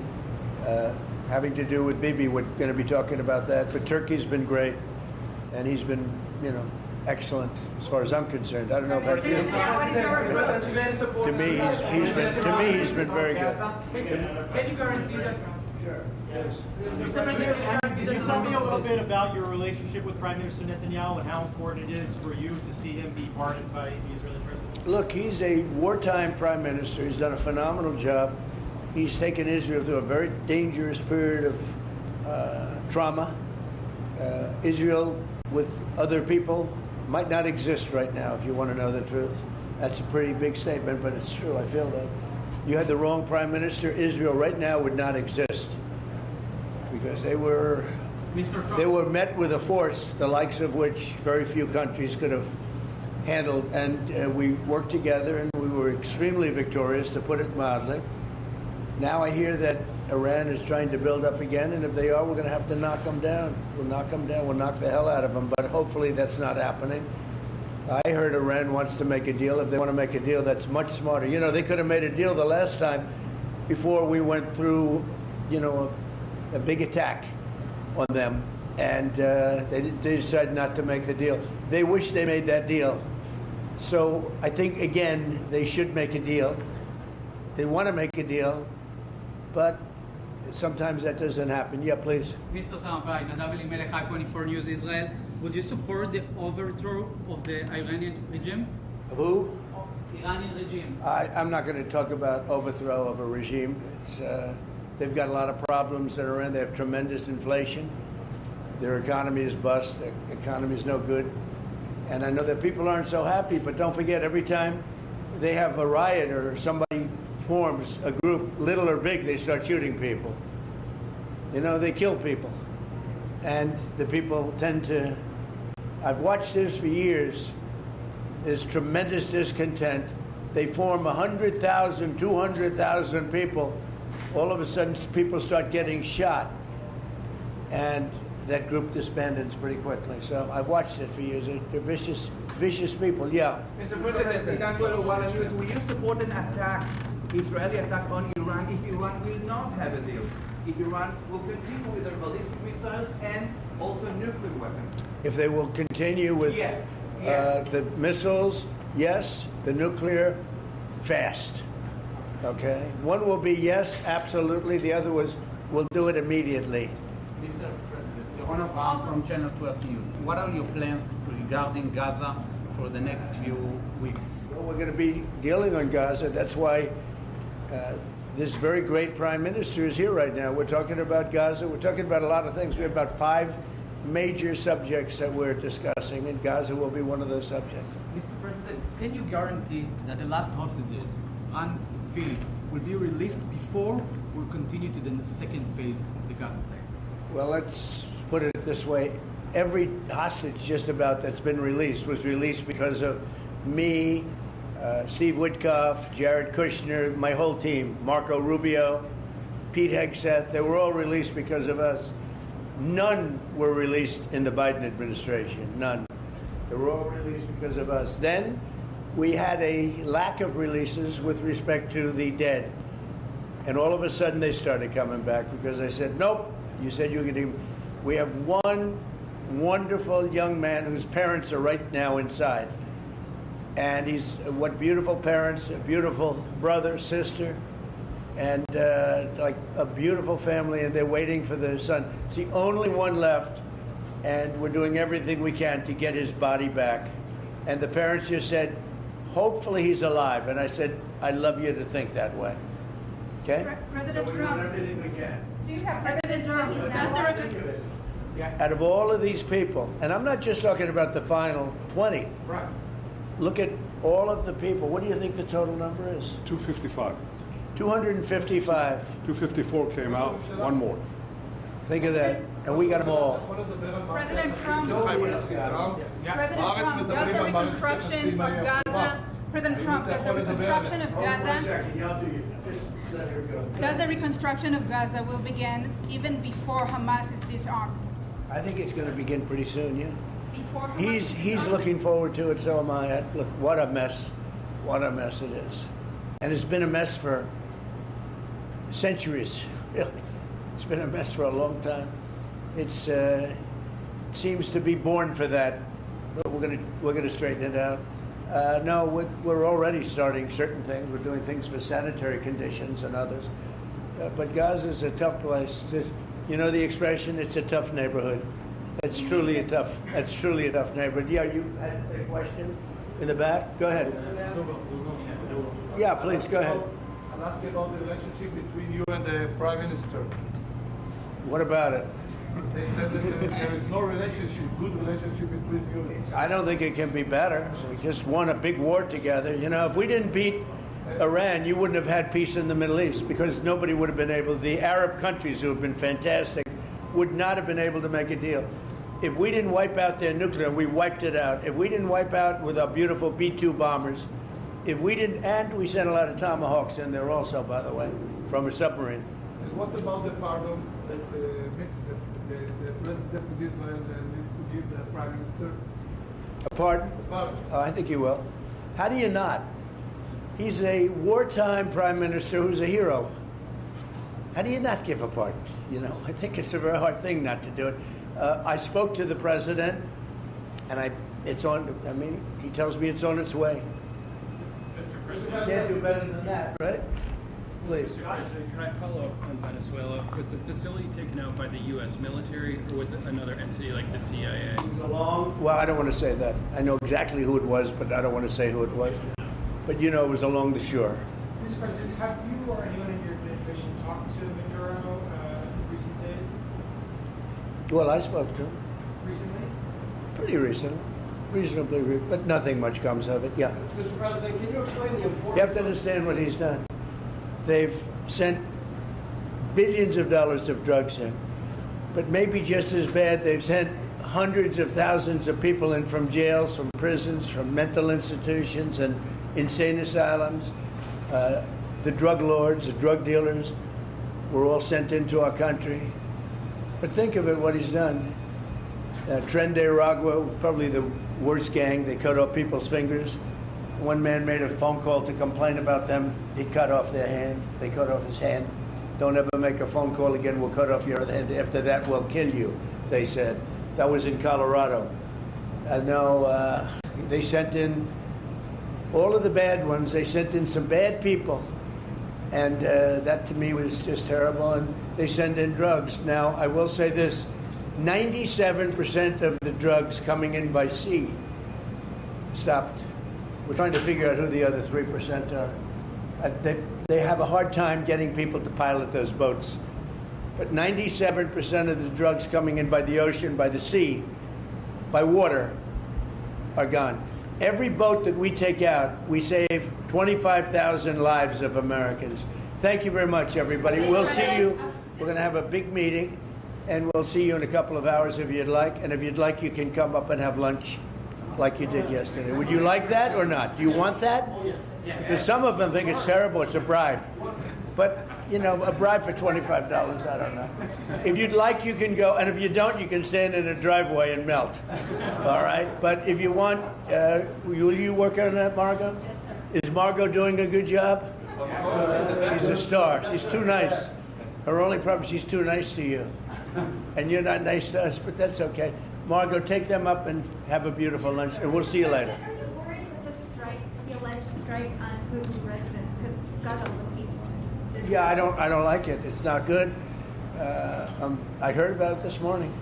having to do with Bibi. We're going to be talking about that. But Turkey's been great, and he's been, you know, excellent as far as I'm concerned. I don't know about you. To me, he's been very good. Can you guarantee that? Sure. Can you tell me a little bit about your relationship with Prime Minister Netanyahu and how important it is for you to see him be pardoned by the Israeli president? Look, he's a wartime prime minister. He's done a phenomenal job. He's taken Israel through a very dangerous period of trauma. Israel, with other people, might not exist right now, if you want to know the truth. That's a pretty big statement, but it's true. I feel that. You had the wrong prime minister. Israel right now would not exist because they were met with a force the likes of which very few countries could have handled. And we worked together, and we were extremely victorious, to put it mildly. Now I hear that Iran is trying to build up again, and if they are, we're going to have to knock them down. We'll knock them down. We'll knock the hell out of them, but hopefully that's not happening. I heard Iran wants to make a deal. If they want to make a deal, that's much smarter. You know, they could have made a deal the last time before we went through, you know, a big attack on them. And they decided not to make the deal. They wish they made that deal. So I think, again, they should make a deal. They want to make a deal, but sometimes that doesn't happen. Yeah, please. Mr. Trump, hi, Nadav Elimelech, I-24 News Israel. Would you support the overthrow of the Iranian regime? Of who? Iranian regime. I'm not going to talk about overthrow of a regime. They've got a lot of problems in Iran. They have tremendous inflation. Their economy is bust. Their economy is no good. And I know that people aren't so happy, but don't forget, every time they have a riot or somebody forms a group, little or big, they start shooting people. You know, they kill people. And the people tend to... I've watched this for years. There's tremendous discontent. They form 100,000, 200,000 people. All of a sudden, people start getting shot. And that group disbands pretty quickly. So I've watched it for years. They're vicious, vicious people. Yeah. Mr. President, will you support an attack, Israeli attack on Iran if Iran will not have a deal? If Iran will continue with their ballistic missiles and also nuclear weapons? If they will continue with the missiles, yes. The nuclear, fast. Okay? One will be yes, absolutely. The other was, we'll do it immediately. Mr. President, one of us from Channel 12 News. What are your plans regarding Gaza for the next few weeks? Well, we're going to be dealing on Gaza. That's why this very great prime minister is here right now. We're talking about Gaza. We're talking about a lot of things. We have about 5 major subjects that we're discussing, and Gaza will be one of those subjects. Mr. President, can you guarantee that the last hostages, Ran Philip, will be released before we continue to the second phase of the Gaza plan? Well, let's put it this way. Every hostage just about that's been released was released because of me, Steve Witkoff, Jared Kushner, my whole team, Marco Rubio, Pete Hegseth. They were all released because of us. None were released in the Biden administration. None. They were all released because of us. Then we had a lack of releases with respect to the dead. And all of a sudden they started coming back because I said, nope, you said you could even. We have one wonderful young man whose parents are right now inside. And he's, what beautiful parents, a beautiful brother, sister, and like a beautiful family, and they're waiting for their son. It's the only one left, and we're doing everything we can to get his body back. And the parents just said, hopefully he's alive. And I said, I'd love you to think that way. Okay? President so we're Trump, doing everything we can. do you have President Trump, Out of all of these people, and I'm not just talking about the final 20. Right. Look at all of the people. What do you think the total number is? 255. 255. 254 came out, one more. Think of that. And we got them all. President Trump, does the reconstruction of Gaza, President Trump, does the reconstruction of Gaza, does the reconstruction of Gaza will begin even before Hamas is disarmed? I think it's going to begin pretty soon, yeah. Before Hamas He's looking forward to it, so am I. Look, what a mess. What a mess it is. And it's been a mess for centuries, really. It's been a mess for a long time. It seems to be born for that, but we're gonna straighten it out. No, we're already starting certain things. We're doing things for sanitary conditions and others. But Gaza's a tough place. You know the expression, it's a tough neighborhood. That's truly a tough neighborhood. Yeah, you had a question in the back? Go ahead. Yeah, please, go ahead. I'll ask you about the relationship between you and the Prime Minister. What about it? They said that there is no good relationship between you. I don't think it can be better. We just won a big war together. You know, if we didn't beat Iran, you wouldn't have had peace in the Middle East because nobody would have been able, the Arab countries who have been fantastic, would not have been able to make a deal. If we didn't wipe out their nuclear, we wiped it out. If we didn't wipe out with our beautiful B-2 bombers, if we didn't, and we sent a lot of Tomahawks in there also, by the way, from a submarine. And what about the pardon that the President of Israel needs to give the Prime Minister? A pardon? Oh, I think he will. How do you not? He's a wartime prime minister who's a hero. How do you not give a pardon? You know, I think it's a very hard thing not to do it. I spoke to the president, and it's on. I mean, he tells me it's on its way. Mr. You President. can't do better than that, right? Please. Mr. President, can I follow up on Venezuela? Was the facility taken out by the U.S. military, or was it another entity like the CIA? Well, I don't want to say that. I know exactly who it was, but I don't want to say who it was. But you know, it was along the shore. Mr. President, have you or anyone in your administration talked to Maduro in recent days? Well, I spoke to him Recently? pretty recently, but nothing much comes of it. Yeah. Mr. President, can you explain the importance? You have to understand what he's done. They've sent billions of dollars of drugs in, but maybe just as bad, they've sent hundreds of thousands of people in from jails, from prisons, from mental institutions and insane asylums. The drug lords, the drug dealers were all sent into our country. But think of it, what he's done. Tren de Aragua, probably the worst gang. They cut off people's fingers. One man made a phone call to complain about them. He cut off their hand. They cut off his hand. Don't ever make a phone call again. We'll cut off your other hand. After that, we'll kill you, they said. That was in Colorado. No, they sent in all of the bad ones. They sent in some bad people. And that to me was just terrible. And they send in drugs. Now, I will say this. 97% of the drugs coming in by sea stopped. We're trying to figure out who the other 3% are. They have a hard time getting people to pilot those boats. But 97% of the drugs coming in by the ocean, by the sea, by water, are gone. Every boat that we take out, we save 25,000 lives of Americans. Thank you very much, everybody. We'll see you. We're going to have a big meeting, and we'll see you in a couple of hours if you'd like. And if you'd like, you can come up and have lunch like you did yesterday. Would you like that or not? Do you want that? Because some of them think it's terrible. It's a bribe. But, you know, a bribe for $25, I don't know. If you'd like, you can go. And if you don't, you can stand in a driveway and melt. All right? But if you want, will you work on that, Margot? Yes, sir. Is Margot doing a good job? She's a star. She's too nice. Her only problem, she's too nice to you. And you're not nice to us, but that's okay. Margot, take them up and have a beautiful lunch, and we'll see you later. Are you worried that the strike, the alleged strike on Putin's residence could scuttle the peace? Yeah, I don't like it. It's not good. I heard about it this morning.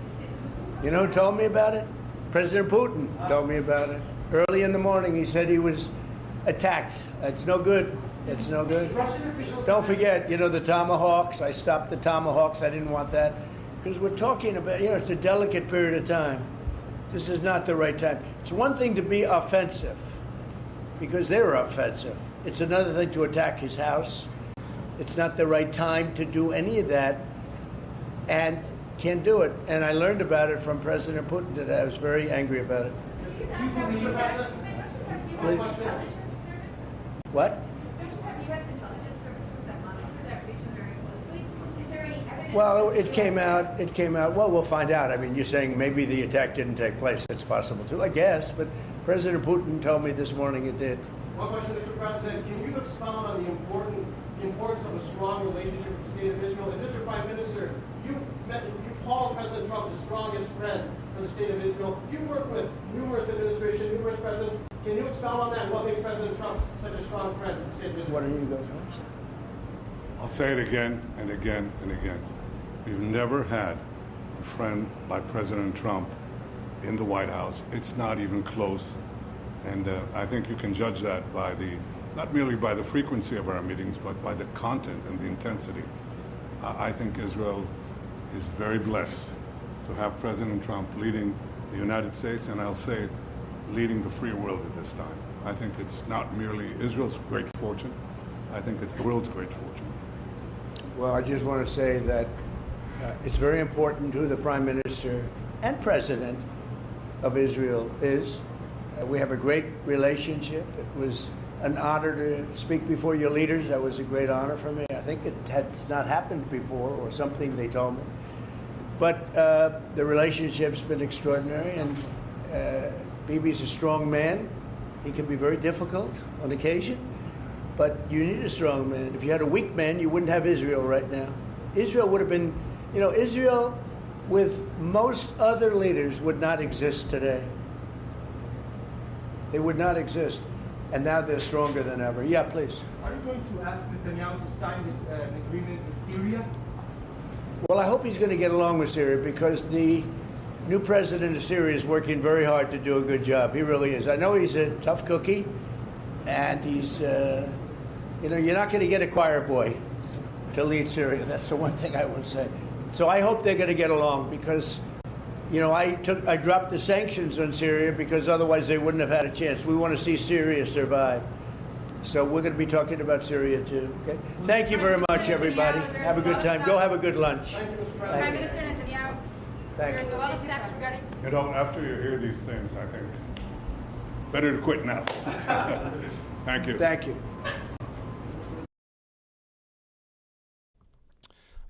You know who told me about it? President Putin told me about it. Early in the morning, he said he was attacked. It's no good. It's no good. Don't forget, you know, the Tomahawks. I stopped the Tomahawks. I didn't want that. Because we're talking about, you know, it's a delicate period of time. This is not the right time. It's one thing to be offensive, because they were offensive. It's another thing to attack his house. It's not the right time to do any of that, and can't do it. And I learned about it from President Putin today. I was very angry about it. Please. What? Well, it came out. Well, we'll find out. I mean, you're saying maybe the attack didn't take place. It's possible too, I guess. But President Putin told me this morning it did. One question, Mr. President. Can you expound on the importance of a strong relationship with the state of Israel? And Mr. Prime Minister, you called President Trump the strongest friend for the state of Israel. You worked with numerous administrations, numerous presidents. Can you expound on that? What makes President Trump such a strong friend for the state of Israel? Why don't you go first? I'll say it again and again and again. We've never had a friend like President Trump in the White House. It's not even close. And I think you can judge that by not merely by the frequency of our meetings, but by the content and the intensity. I think Israel is very blessed to have President Trump leading the United States, and I'll say leading the free world at this time. I think it's not merely Israel's great fortune. I think it's the world's great fortune. Well, I just want to say that it's very important who the Prime Minister and President of Israel is. We have a great relationship. It was an honor to speak before your leaders. That was a great honor for me. I think it had not happened before, or something they told me. But the relationship's been extraordinary, and Bibi's a strong man. He can be very difficult on occasion, but you need a strong man. If you had a weak man, you wouldn't have Israel right now. Israel would have been, Israel with most other leaders would not exist today. They would not exist. And now they're stronger than ever. Yeah, please. Are you going to ask Netanyahu to sign an agreement with Syria? Well, I hope he's going to get along with Syria because the new president of Syria is working very hard to do a good job. He really is. I know he's a tough cookie, and he's, you're not going to get a choir boy to lead Syria. That's the one thing I will say. So I hope they're going to get along because, I dropped the sanctions on Syria because otherwise they wouldn't have had a chance. We want to see Syria survive. So we're going to be talking about Syria too. Okay. Thank you very much, everybody. Have a good time. Go have a good lunch. Thank you, Mr. Prime Minister Netanyahu. Thank There's a lot of facts regarding. After you hear these things, I think better to quit now. Thank you. Thank you.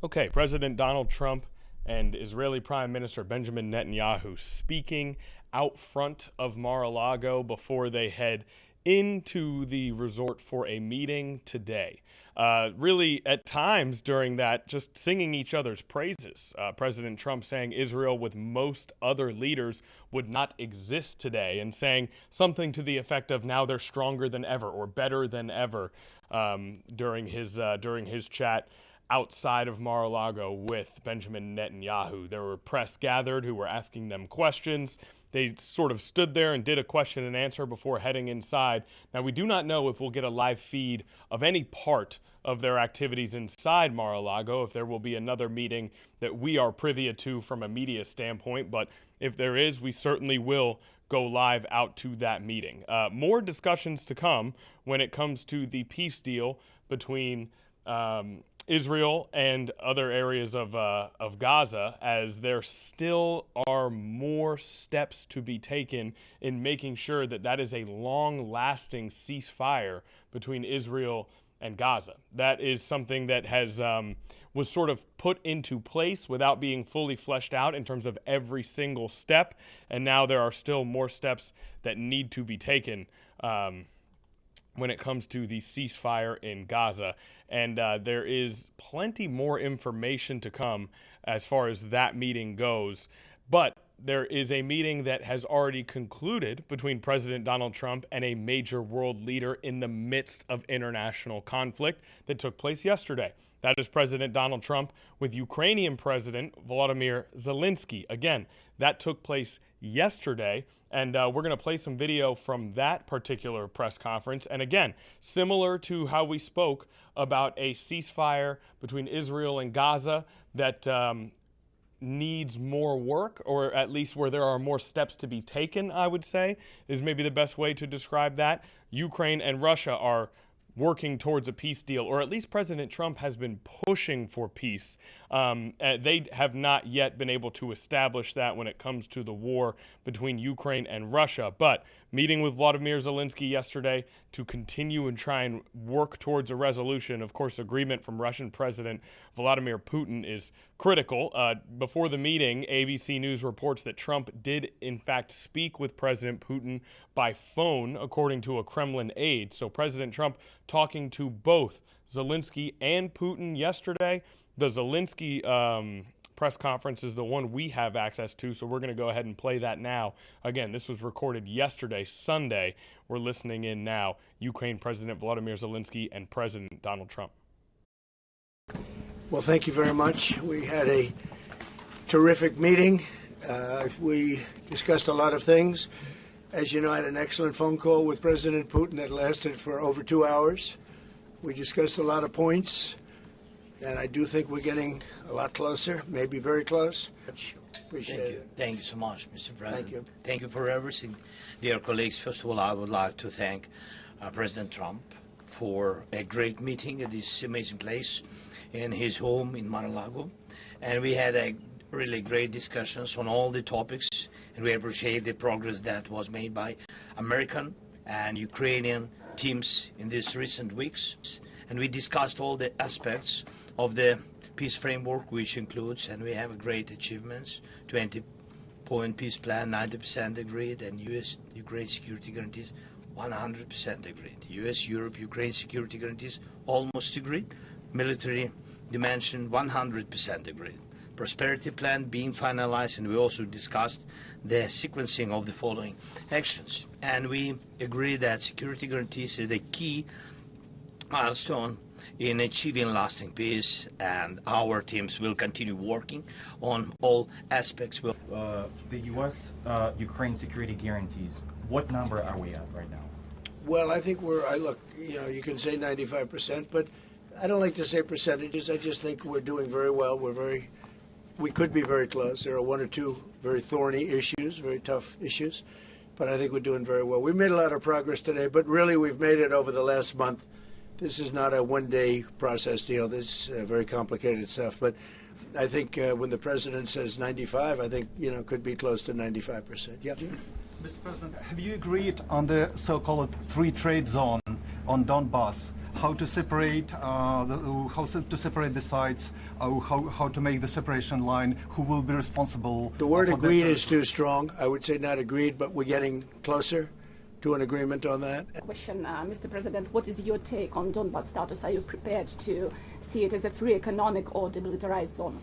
Okay, President Donald Trump and Israeli Prime Minister Benjamin Netanyahu speaking out front of Mar-a-Lago before they head into the resort for a meeting today. Really, at times during that, just singing each other's praises. President Trump saying Israel with most other leaders would not exist today, and saying something to the effect of now they're stronger than ever or better than ever during his chat outside of Mar-a-Lago with Benjamin Netanyahu. There were press gathered who were asking them questions. They sort of stood there and did a question and answer before heading inside. Now, we do not know if we'll get a live feed of any part of their activities inside Mar-a-Lago, if there will be another meeting that we are privy to from a media standpoint. But if there is, we certainly will go live out to that meeting. More discussions to come when it comes to the peace deal between Israel and other areas of Gaza, as there still are more steps to be taken in making sure that that is a long-lasting ceasefire between Israel and Gaza. That is something that has was sort of put into place without being fully fleshed out in terms of every single step, and now there are still more steps that need to be taken when it comes to the ceasefire in Gaza. And there is plenty more information to come as far as that meeting goes. But there is a meeting that has already concluded between President Donald Trump and a major world leader in the midst of international conflict that took place yesterday. That is President Donald Trump with Ukrainian President Volodymyr Zelensky. Again, that took place yesterday. And we're going to play some video from that particular press conference. And again, similar to how we spoke about a ceasefire between Israel and Gaza that needs more work, or at least where there are more steps to be taken, I would say, is maybe the best way to describe that. Ukraine and Russia are working towards a peace deal, or at least President Trump has been pushing for peace. They have not yet been able to establish that when it comes to the war between Ukraine and Russia. But meeting with Volodymyr Zelensky yesterday to continue and try and work towards a resolution. Of course, agreement from Russian President Vladimir Putin is critical. Before the meeting, ABC News reports that Trump did, in fact, speak with President Putin by phone, according to a Kremlin aide. So President Trump talking to both Zelensky and Putin yesterday. The Zelensky press conference is the one we have access to, so we're going to go ahead and play that now. Again, this was recorded yesterday, Sunday. We're listening in now. Ukraine President Volodymyr Zelensky and President Donald Trump. Well, thank you very much. We had a terrific meeting. We discussed a lot of things. As you know, I had an excellent phone call with President Putin that lasted for over 2 hours. We discussed a lot of points, and I do think we're getting a lot closer, maybe very close. Appreciate it. Thank you so much, Mr. President. Thank you. Thank you for everything. Dear colleagues, first of all, I would like to thank President Trump for a great meeting at this amazing place in his home in Mar-a-Lago. And we had a really great discussions on all the topics, and we appreciate the progress that was made by American and Ukrainian teams in these recent weeks. And we discussed all the aspects of the peace framework, which includes, and we have great achievements, 20 10-point peace plan, 90% agreed, and U.S.-Ukraine security guarantees, 100% agreed. U.S.-Europe-Ukraine security guarantees, almost agreed. Military dimension, 100% agreed. Prosperity plan being finalized, and we also discussed the sequencing of the following actions. And we agree that security guarantees is a key milestone in achieving lasting peace, and our teams will continue working on all aspects. The U.S. Ukraine security guarantees, what number are we at right now? Well, I think you can say 95%, but I don't like to say percentages. I just think we're doing very well. We could be very close. There are one or two very thorny issues, very tough issues, but I think we're doing very well. We made a lot of progress today, but really we've made it over the last month. This is not a one-day process deal. This is very complicated stuff, but I think when the president says 95, I think, could be close to 95%. Yeah. Mr. President, have you agreed on the so-called free trade zone on Donbass? How to separate the sites? How to make the separation line? Who will be responsible? The word agreed is too strong. I would say not agreed, but we're getting closer to an agreement on that. Question, Mr. President, what is your take on Donbass status? Are you prepared to see it as a free economic or demilitarized zone?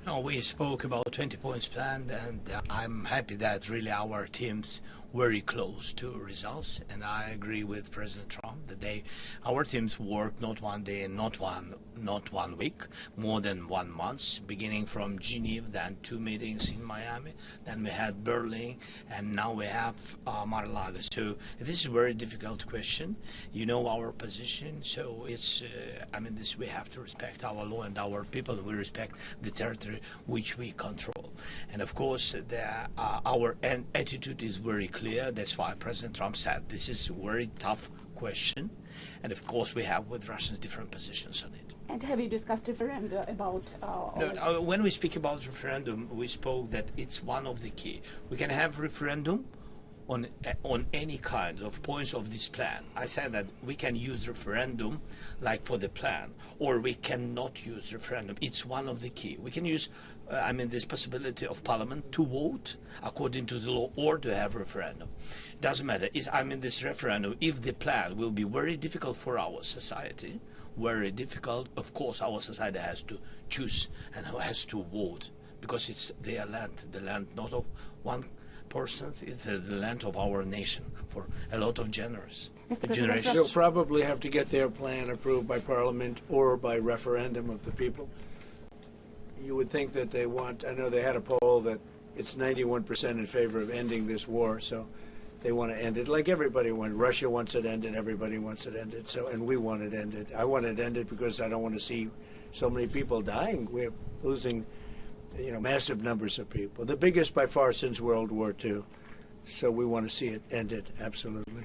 No, we spoke about 20 points plan, and I'm happy that really our teams very close to results, and I agree with President Trump that our teams worked not one day and not one week, more than 1 month, beginning from Geneva, then 2 meetings in Miami, then we had Berlin, and now we have Mar-a-Lago. So this is a very difficult question. You know our position, so it's we have to respect our law and our people, and we respect the territory which we control. And of course, our attitude is very clear. That's why President Trump said this is a very tough question, and of course we have with Russians different positions on it. And have you discussed referendum about? When we speak about referendum, we spoke that it's one of the key. We can have referendum on any kind of points of this plan. I said that we can use referendum like for the plan, or we cannot use referendum. It's one of the key. We can use this possibility of Parliament to vote according to the law or to have referendum. Doesn't matter. This referendum, if the plan will be very difficult for our society, very difficult, of course our society has to choose and has to vote, because it's their land, the land not of one person, it's the land of our nation for a lot of generations. They'll probably have to get their plan approved by Parliament or by referendum of the people. You would think that they want, I know they had a poll that it's 91% in favor of ending this war, so they want to end it like everybody wants. Russia wants it ended, everybody wants it ended, and we want it ended. I want it ended because I don't want to see so many people dying. We're losing massive numbers of people, the biggest by far since World War II. So we want to see it ended, absolutely.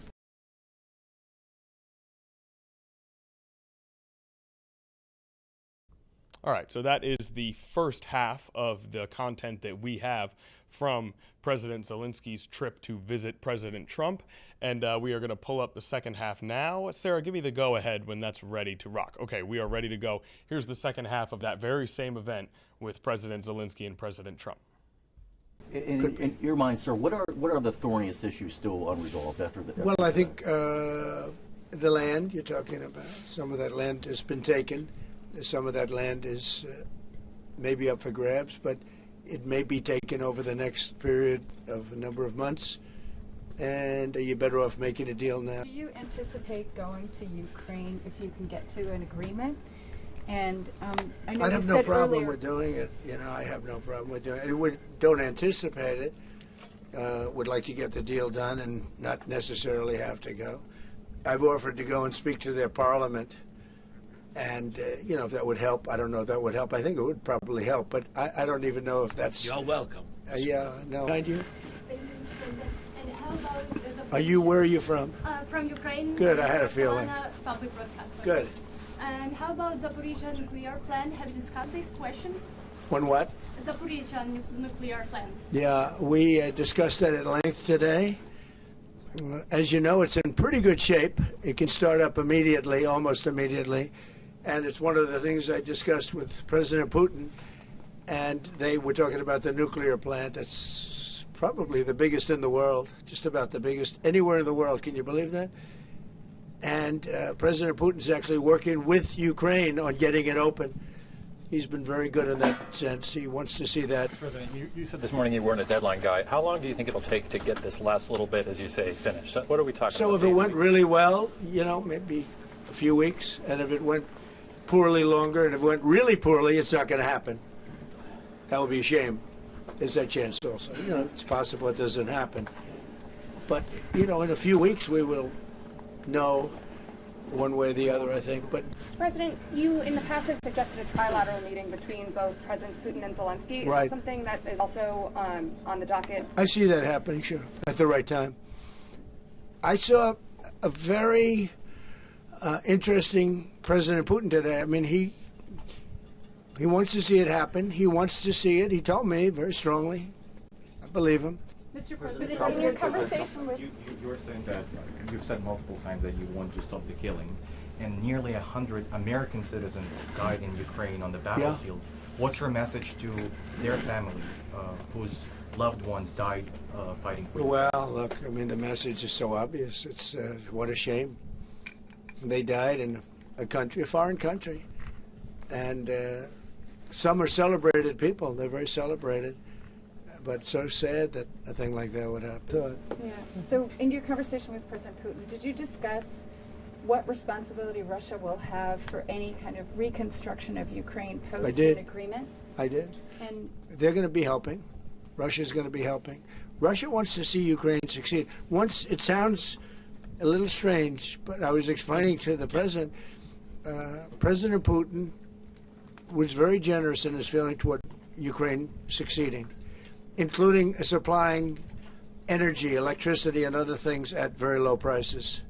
All right, so that is the first half of the content that we have from President Zelensky's trip to visit President Trump, and we are going to pull up the second half now. Sarah, give me the go-ahead when that's ready to rock. Okay, we are ready to go. Here's the second half of that very same event with President Zelensky and President Trump. In your mind, sir, what are the thorniest issues still unresolved after the? Well, I think the land you're talking about. Some of that land has been taken. Some of that land is maybe up for grabs, but it may be taken over the next period of a number of months. And you're better off making a deal now. Do you anticipate going to Ukraine if you can get to an agreement? And I know I have no problem with doing it. I have no problem with doing it. We don't anticipate it. Would like to get the deal done and not necessarily have to go. I've offered to go and speak to their parliament. And, if that would help, I don't know if that would help. I think it would probably help, but I don't even know if that's... You're welcome. Behind you? And how about where are you from? From Ukraine. Good, I had a feeling. Public broadcaster. Good. And how about Zaporizhzhia nuclear plant? Have you discussed this question? When what? Zaporizhzhia nuclear plant. Yeah, we discussed that at length today. As you know, it's in pretty good shape. It can start up immediately, almost immediately. And it's one of the things I discussed with President Putin. And they were talking about the nuclear plant that's probably the biggest in the world, just about the biggest anywhere in the world. Can you believe that? And President Putin's actually working with Ukraine on getting it open. He's been very good in that sense. He wants to see that. President, you said this morning you weren't a deadline guy. How long do you think it'll take to get this last little bit, as you say, finished? What are we talking about? So if it went really well, maybe a few weeks. And if it went poorly, longer. And if it went really poorly, it's not going to happen. That would be a shame. There's that chance also. It's possible it doesn't happen. But, in a few weeks we will know one way or the other, I think. But Mr. President, you in the past have suggested a trilateral meeting between both Presidents Putin and Zelensky. Right. Is that something that is also on the docket? I see that happening, sure, at the right time. I saw a very interesting President Putin today. I mean, he wants to see it happen. He wants to see it. He told me very strongly. I believe him. Mr. President, in your conversation with... You're saying that you've said multiple times that you want to stop the killing, and nearly 100 American citizens died in Ukraine on the battlefield. Yeah. What's your message to their families whose loved ones died fighting for you? Well, look, I mean, the message is so obvious. It's what a shame. They died in a foreign country, and some are celebrated people. They're very celebrated. But so sad that a thing like that would happen. Yeah. So in your conversation with President Putin, did you discuss what responsibility Russia will have for any kind of reconstruction of Ukraine post an agreement? I did. And they're going to be helping. Russia's going to be helping. Russia wants to see Ukraine succeed. Once it sounds a little strange, but I was explaining to the president, President Putin was very generous in his feeling toward Ukraine succeeding, including supplying energy, electricity, and other things at very low prices.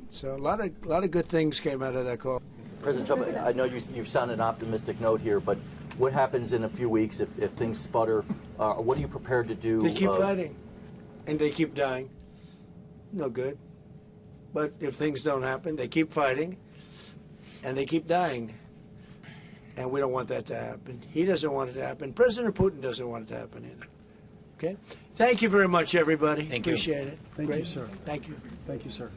So a lot of good things came out of that call. President Trump, I know you've sounded an optimistic note here, but what happens in a few weeks if things sputter? What are you prepared to do? They keep fighting, and they keep dying. No good. But if things don't happen, they keep fighting, and they keep dying. And we don't want that to happen. He doesn't want it to happen. President Putin doesn't want it to happen either. Okay? Thank you very much, everybody. Thank you. Appreciate it. Thank Great. you, sir. Thank you. Thank you, sir.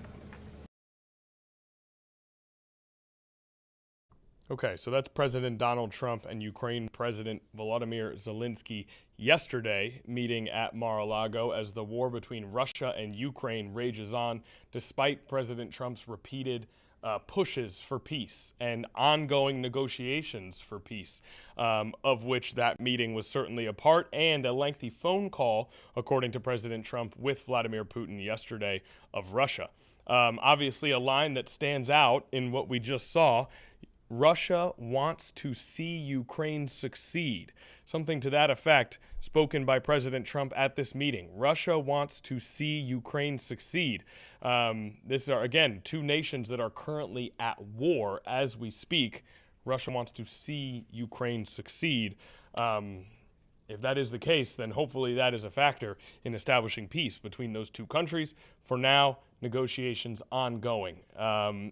Okay, so that's President Donald Trump and Ukraine President Volodymyr Zelensky yesterday meeting at Mar-a-Lago as the war between Russia and Ukraine rages on, despite President Trump's repeated pushes for peace and ongoing negotiations for peace, of which that meeting was certainly a part, and a lengthy phone call, according to President Trump, with Vladimir Putin yesterday of Russia. Obviously, a line that stands out in what we just saw: Russia wants to see Ukraine succeed. Something to that effect spoken by President Trump at this meeting. Russia wants to see Ukraine succeed. These are, again, two nations that are currently at war as we speak. Russia wants to see Ukraine succeed. If that is the case, then hopefully that is a factor in establishing peace between those two countries. For now, negotiations ongoing.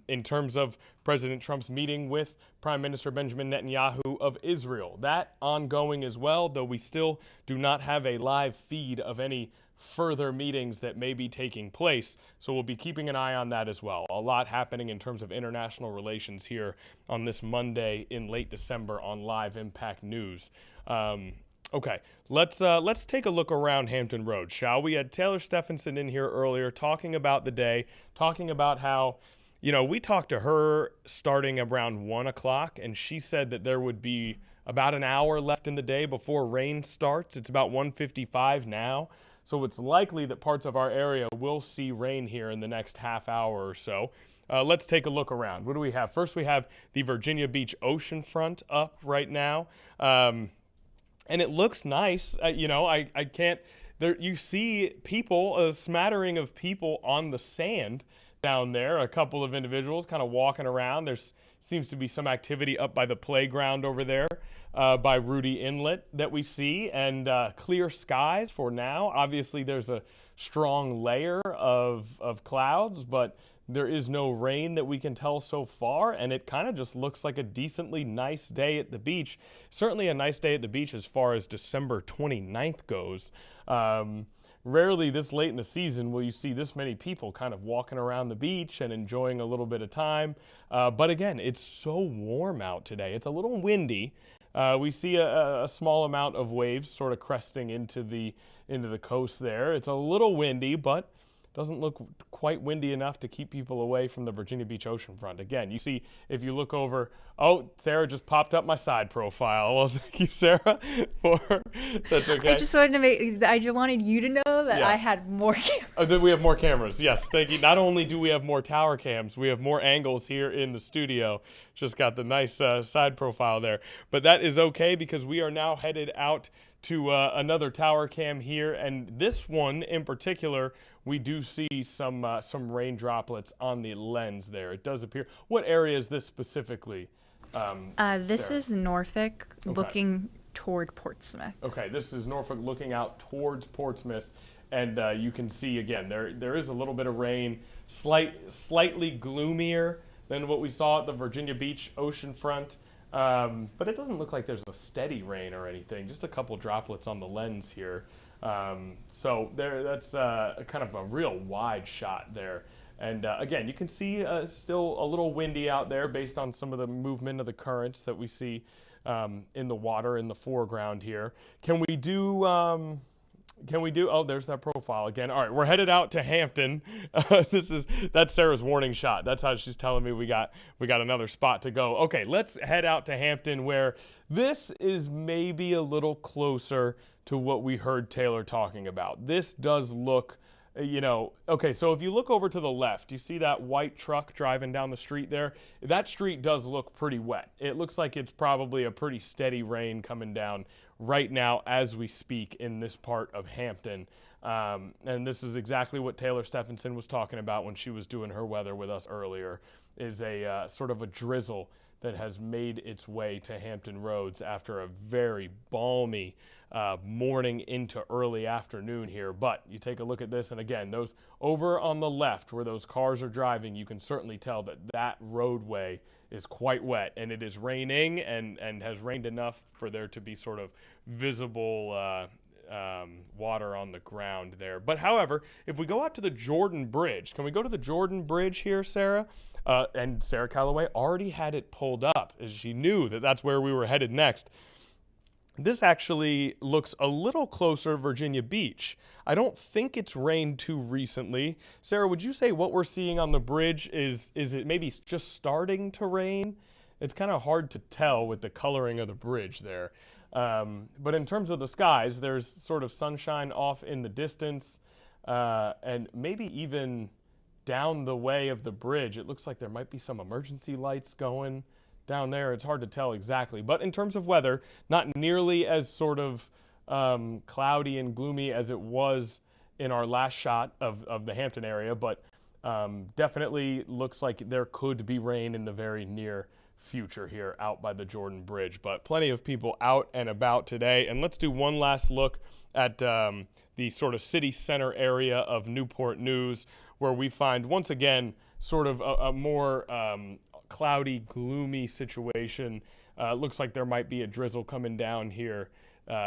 In terms of President Trump's meeting with Prime Minister Benjamin Netanyahu of Israel, that ongoing as well, though we still do not have a live feed of any further meetings that may be taking place. So we'll be keeping an eye on that as well. A lot happening in terms of international relations here on this Monday in late December on Live Impact News. Okay, let's take a look around Hampton Roads, shall we? Had Taylor Stephenson in here earlier talking about the day, talking about how, we talked to her starting around 1 o'clock, and she said that there would be about an hour left in the day before rain starts. It's about 1:55 now, so it's likely that parts of our area will see rain here in the next half hour or so. Let's take a look around. What do we have? First, we have the Virginia Beach oceanfront up right now. And it looks nice. I can't, you see people, a smattering of people on the sand down there, a couple of individuals kind of walking around. There seems to be some activity up by the playground over there by Rudy Inlet that we see, and clear skies for now. Obviously, there's a strong layer of clouds, but There is no rain that we can tell so far, and it kind of just looks like a decently nice day at the beach. Certainly a nice day at the beach as far as December 29th goes. Rarely this late in the season will you see this many people kind of walking around the beach and enjoying a little bit of time. But again, it's so warm out today. It's a little windy. We see a small amount of waves sort of cresting into the coast there. It's a little windy, but doesn't look quite windy enough to keep people away from the Virginia Beach oceanfront. Again, you see, if you look over, oh, Sarah just popped up my side profile. Well, thank you, Sarah, for that's okay. I just wanted you to know that Yeah. I had more cameras. Oh, then we have more cameras. Yes, thank you. Not only do we have more tower cams, we have more angles here in the studio. Just got the nice side profile there. But that is okay because we are now headed out to another tower cam here, and this one in particular, we do see some rain droplets on the lens there. It does appear. What area is this specifically? This Sarah? is Norfolk Okay. looking toward Portsmouth. Okay, this is Norfolk looking out towards Portsmouth, and you can see again there is a little bit of rain, slightly gloomier than what we saw at the Virginia Beach oceanfront. But it doesn't look like there's a steady rain or anything, just a couple droplets on the lens here. So that's kind of a real wide shot there. And again, you can see still a little windy out there based on some of the movement of the currents that we see in the water in the foreground here. Can we do, oh, there's that profile again. All right, we're headed out to Hampton. That's Sarah's warning shot. That's how she's telling me we got another spot to go. Okay, let's head out to Hampton, where this is maybe a little closer to what we heard Taylor talking about. This does look, okay, so if you look over to the left, you see that white truck driving down the street there? That street does look pretty wet. It looks like it's probably a pretty steady rain coming down right now as we speak in this part of Hampton. And this is exactly what Taylor Stephenson was talking about when she was doing her weather with us earlier, is a sort of a drizzle that has made its way to Hampton Roads after a very balmy morning into early afternoon here. But you take a look at this, and again, those over on the left where those cars are driving, you can certainly tell that roadway is quite wet, and it is raining and has rained enough for there to be sort of visible water on the ground there. But however, if we go out to the Jordan Bridge, can we go to the Jordan Bridge here, Sarah? And Sarah Calloway already had it pulled up as she knew that that's where we were headed next. This actually looks a little closer to Virginia Beach. I don't think it's rained too recently. Sarah, would you say what we're seeing on the bridge is it maybe just starting to rain? It's kind of hard to tell with the coloring of the bridge there. But in terms of the skies, there's sort of sunshine off in the distance, and maybe even down the way of the bridge, it looks like there might be some emergency lights going down there. It's hard to tell exactly. But in terms of weather, not nearly as sort of cloudy and gloomy as it was in our last shot of the Hampton area, but definitely looks like there could be rain in the very near future here out by the Jordan Bridge. But plenty of people out and about today. And let's do one last look at the sort of city center area of Newport News, where we find once again sort of a more cloudy, gloomy situation. Looks like there might be a drizzle coming down here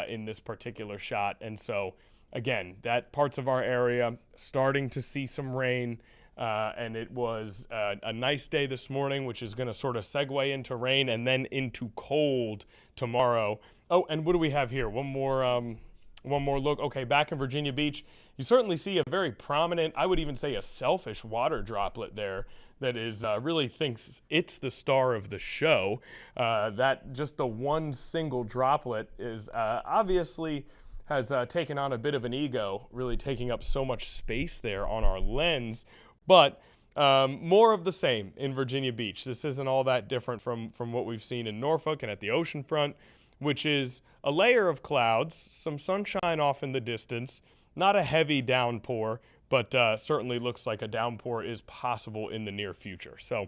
in this particular shot. And so again, that parts of our area starting to see some rain. And it was a nice day this morning, which is going to sort of segue into rain and then into cold tomorrow. Oh, and what do we have here? One more look. Okay, back in Virginia Beach, you certainly see a very prominent, I would even say a selfish water droplet there that is really thinks it's the star of the show. That just the one single droplet is obviously has taken on a bit of an ego, really taking up so much space there on our lens. But more of the same in Virginia Beach. This isn't all that different from what we've seen in Norfolk and at the oceanfront, which is a layer of clouds, some sunshine off in the distance, not a heavy downpour, but certainly looks like a downpour is possible in the near future. So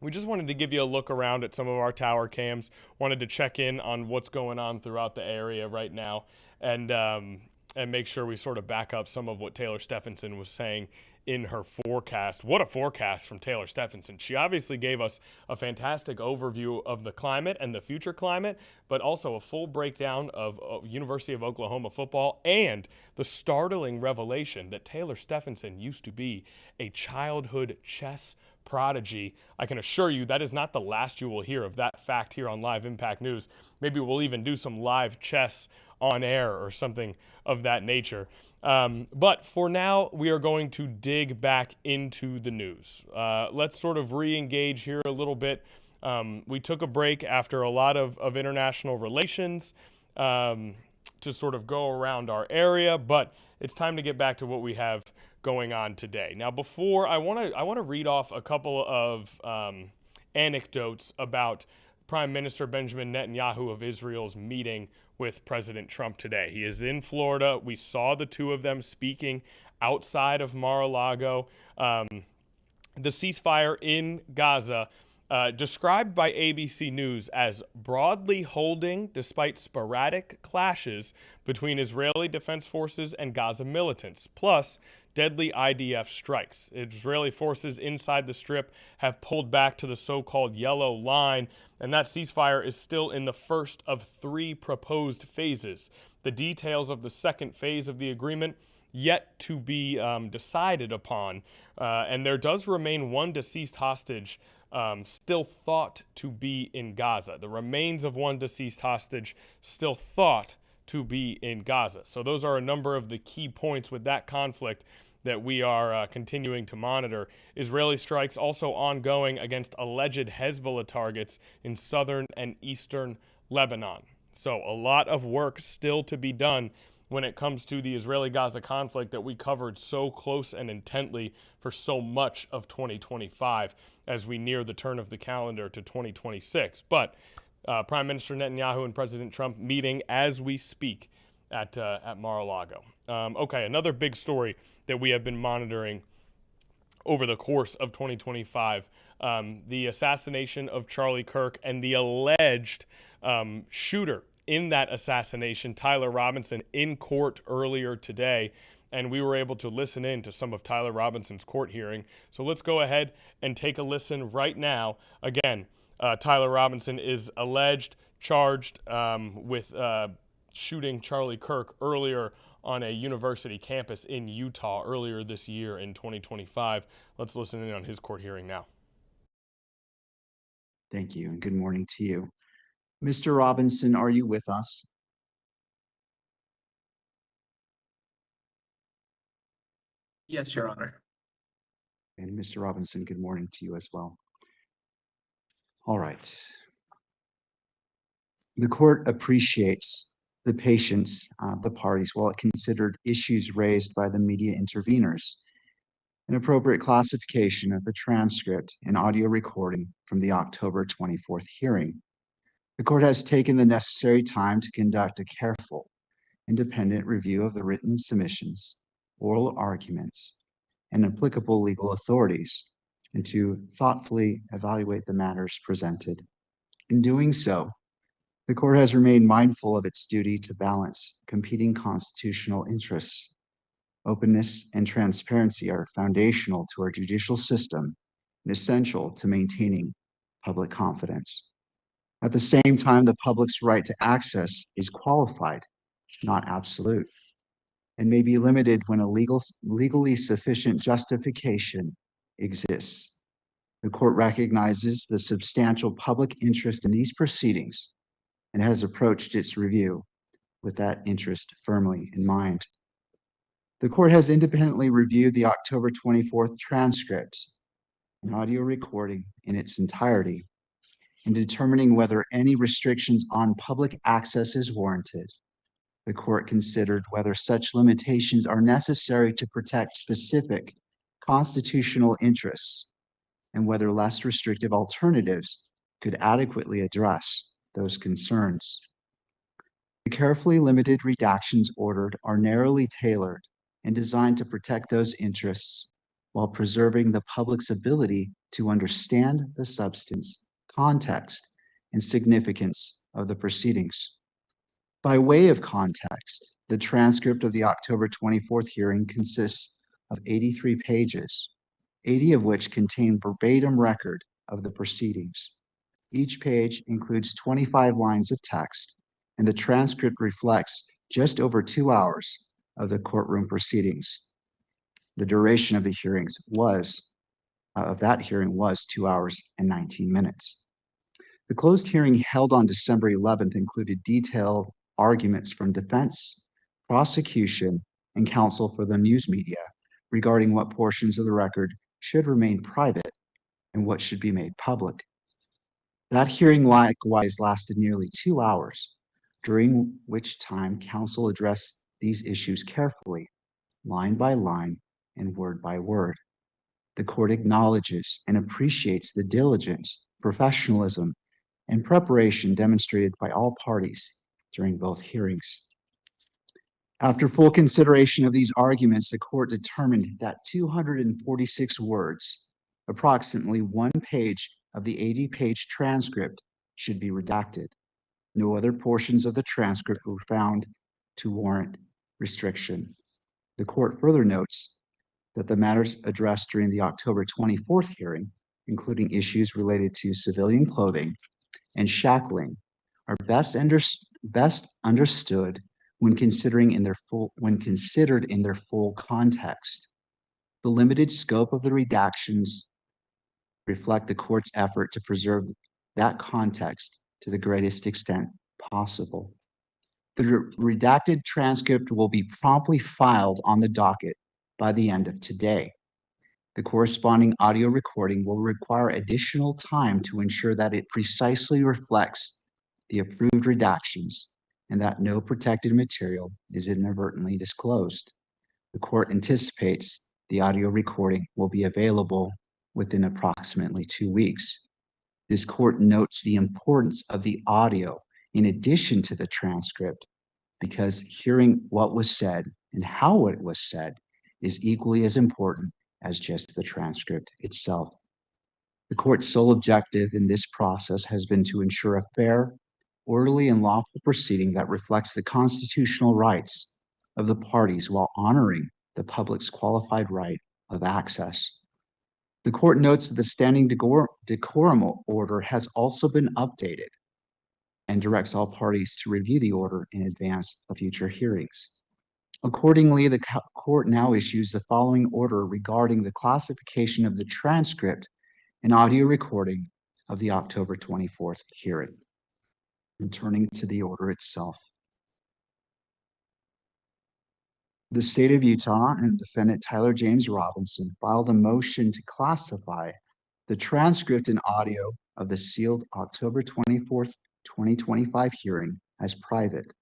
we just wanted to give you a look around at some of our tower cams, wanted to check in on what's going on throughout the area right now, and make sure we sort of back up some of what Taylor Stephenson was saying in her forecast. What a forecast from Taylor Stephenson. She obviously gave us a fantastic overview of the climate and the future climate, but also a full breakdown of University of Oklahoma football and the startling revelation that Taylor Stephenson used to be a childhood chess prodigy. I can assure you that is not the last you will hear of that fact here on Live Impact News. Maybe we'll even do some live chess on air or something of that nature. But for now, we are going to dig back into the news. Let's sort of re-engage here a little bit. We took a break after a lot of international relations to sort of go around our area, but it's time to get back to what we have going on today. Now, before I want to read off a couple of anecdotes about Prime Minister Benjamin Netanyahu of Israel's meeting with President Trump today. He is in Florida. We saw the two of them speaking outside of Mar-a-Lago. The ceasefire in Gaza, described by ABC News as broadly holding despite sporadic clashes between Israeli Defense Forces and Gaza militants, plus deadly IDF strikes. Israeli forces inside the Strip have pulled back to the so-called yellow line, and that ceasefire is still in the first of 3 proposed phases. The details of the second phase of the agreement yet to be decided upon, and there does remain one deceased hostage still thought to be in Gaza. The remains of one deceased hostage still thought to be in Gaza. So those are a number of the key points with that conflict that we are continuing to monitor. Israeli strikes also ongoing against alleged Hezbollah targets in southern and eastern Lebanon. So a lot of work still to be done when it comes to the Israeli-Gaza conflict that we covered so close and intently for so much of 2025 as we near the turn of the calendar to 2026. But Prime Minister Netanyahu and President Trump meeting as we speak at Mar-a-Lago. Okay, another big story that we have been monitoring over the course of 2025, the assassination of Charlie Kirk and the alleged shooter in that assassination, Tyler Robinson, in court earlier today. And we were able to listen in to some of Tyler Robinson's court hearing. So let's go ahead and take a listen right now. Again, Tyler Robinson is alleged, charged with shooting Charlie Kirk earlier on a university campus in Utah earlier this year in 2025. Let's listen in on his court hearing now. Thank you, and good morning to you. Mr. Robinson, are you with us? Yes, Your Honor. And Mr. Robinson, good morning to you as well. All right. The court appreciates the patience of the parties while it considered issues raised by the media interveners, an appropriate classification of the transcript and audio recording from the October 24th hearing. The court has taken the necessary time to conduct a careful, independent review of the written submissions, oral arguments, and applicable legal authorities, and to thoughtfully evaluate the matters presented. In doing so, the court has remained mindful of its duty to balance competing constitutional interests. Openness and transparency are foundational to our judicial system and essential to maintaining public confidence. At the same time, the public's right to access is qualified, not absolute, and may be limited when a legally sufficient justification exists. The court recognizes the substantial public interest in these proceedings and has approached its review with that interest firmly in mind. The court has independently reviewed the October 24th transcript and audio recording in its entirety in determining whether any restrictions on public access is warranted. The court considered whether such limitations are necessary to protect specific constitutional interests and whether less restrictive alternatives could adequately address those concerns. The carefully limited redactions ordered are narrowly tailored and designed to protect those interests while preserving the public's ability to understand the substance, context, and significance of the proceedings. By way of context, the transcript of the October 24th hearing consists of 83 pages, 80 of which contain verbatim record of the proceedings. Each page includes 25 lines of text, and the transcript reflects just over 2 hours of the courtroom proceedings. The duration of the hearings was, of that hearing was 2 hours and 19 minutes. The closed hearing held on December 11th included detailed arguments from defense, prosecution, and counsel for the news media regarding what portions of the record should remain private and what should be made public. That hearing likewise lasted nearly 2 hours, during which time counsel addressed these issues carefully, line by line and word by word. The court acknowledges and appreciates the diligence, professionalism, and preparation demonstrated by all parties during both hearings. After full consideration of these arguments, the court determined that 246 words, approximately 1 page of the 80-page transcript, should be redacted. No other portions of the transcript were found to warrant restriction. The court further notes that the matters addressed during the October 24th hearing, including issues related to civilian clothing and shackling, are best understood when considered in their full context. The limited scope of the redactions reflect the court's effort to preserve that context to the greatest extent possible. The redacted transcript will be promptly filed on the docket by the end of today. The corresponding audio recording will require additional time to ensure that it precisely reflects the approved redactions and that no protected material is inadvertently disclosed. The court anticipates the audio recording will be available within approximately 2 weeks. This court notes the importance of the audio in addition to the transcript, because hearing what was said and how it was said is equally as important as just the transcript itself. The court's sole objective in this process has been to ensure a fair, orderly, and lawful proceeding that reflects the constitutional rights of the parties while honoring the public's qualified right of access. The court notes that the standing decorum order has also been updated and directs all parties to review the order in advance of future hearings. Accordingly, the court now issues the following order regarding the classification of the transcript and audio recording of the October 24th hearing. And turning to the order itself. The state of Utah and defendant Tyler James Robinson filed a motion to classify the transcript and audio of the sealed October 24th, 2025 hearing as private.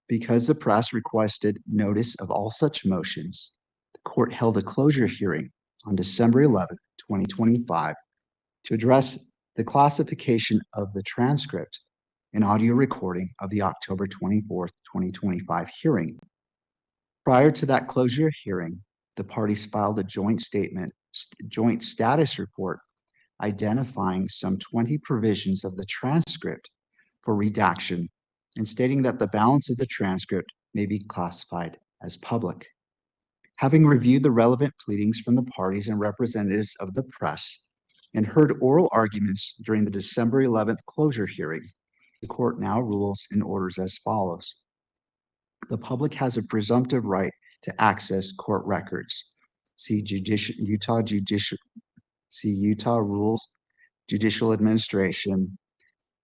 Because the press requested notice of all such motions, the court held a closure hearing on December 11th, 2025 to address the classification of the transcript and audio recording of the October 24th, 2025 hearing. Prior to that closure hearing, the parties filed a joint status report identifying some 20 provisions of the transcript for redaction and stating that the balance of the transcript may be classified as public. Having reviewed the relevant pleadings from the parties and representatives of the press and heard oral arguments during the December 11th closure hearing, the court now rules and orders as follows. The public has a presumptive right to access court records. See Utah Rules Judicial Administration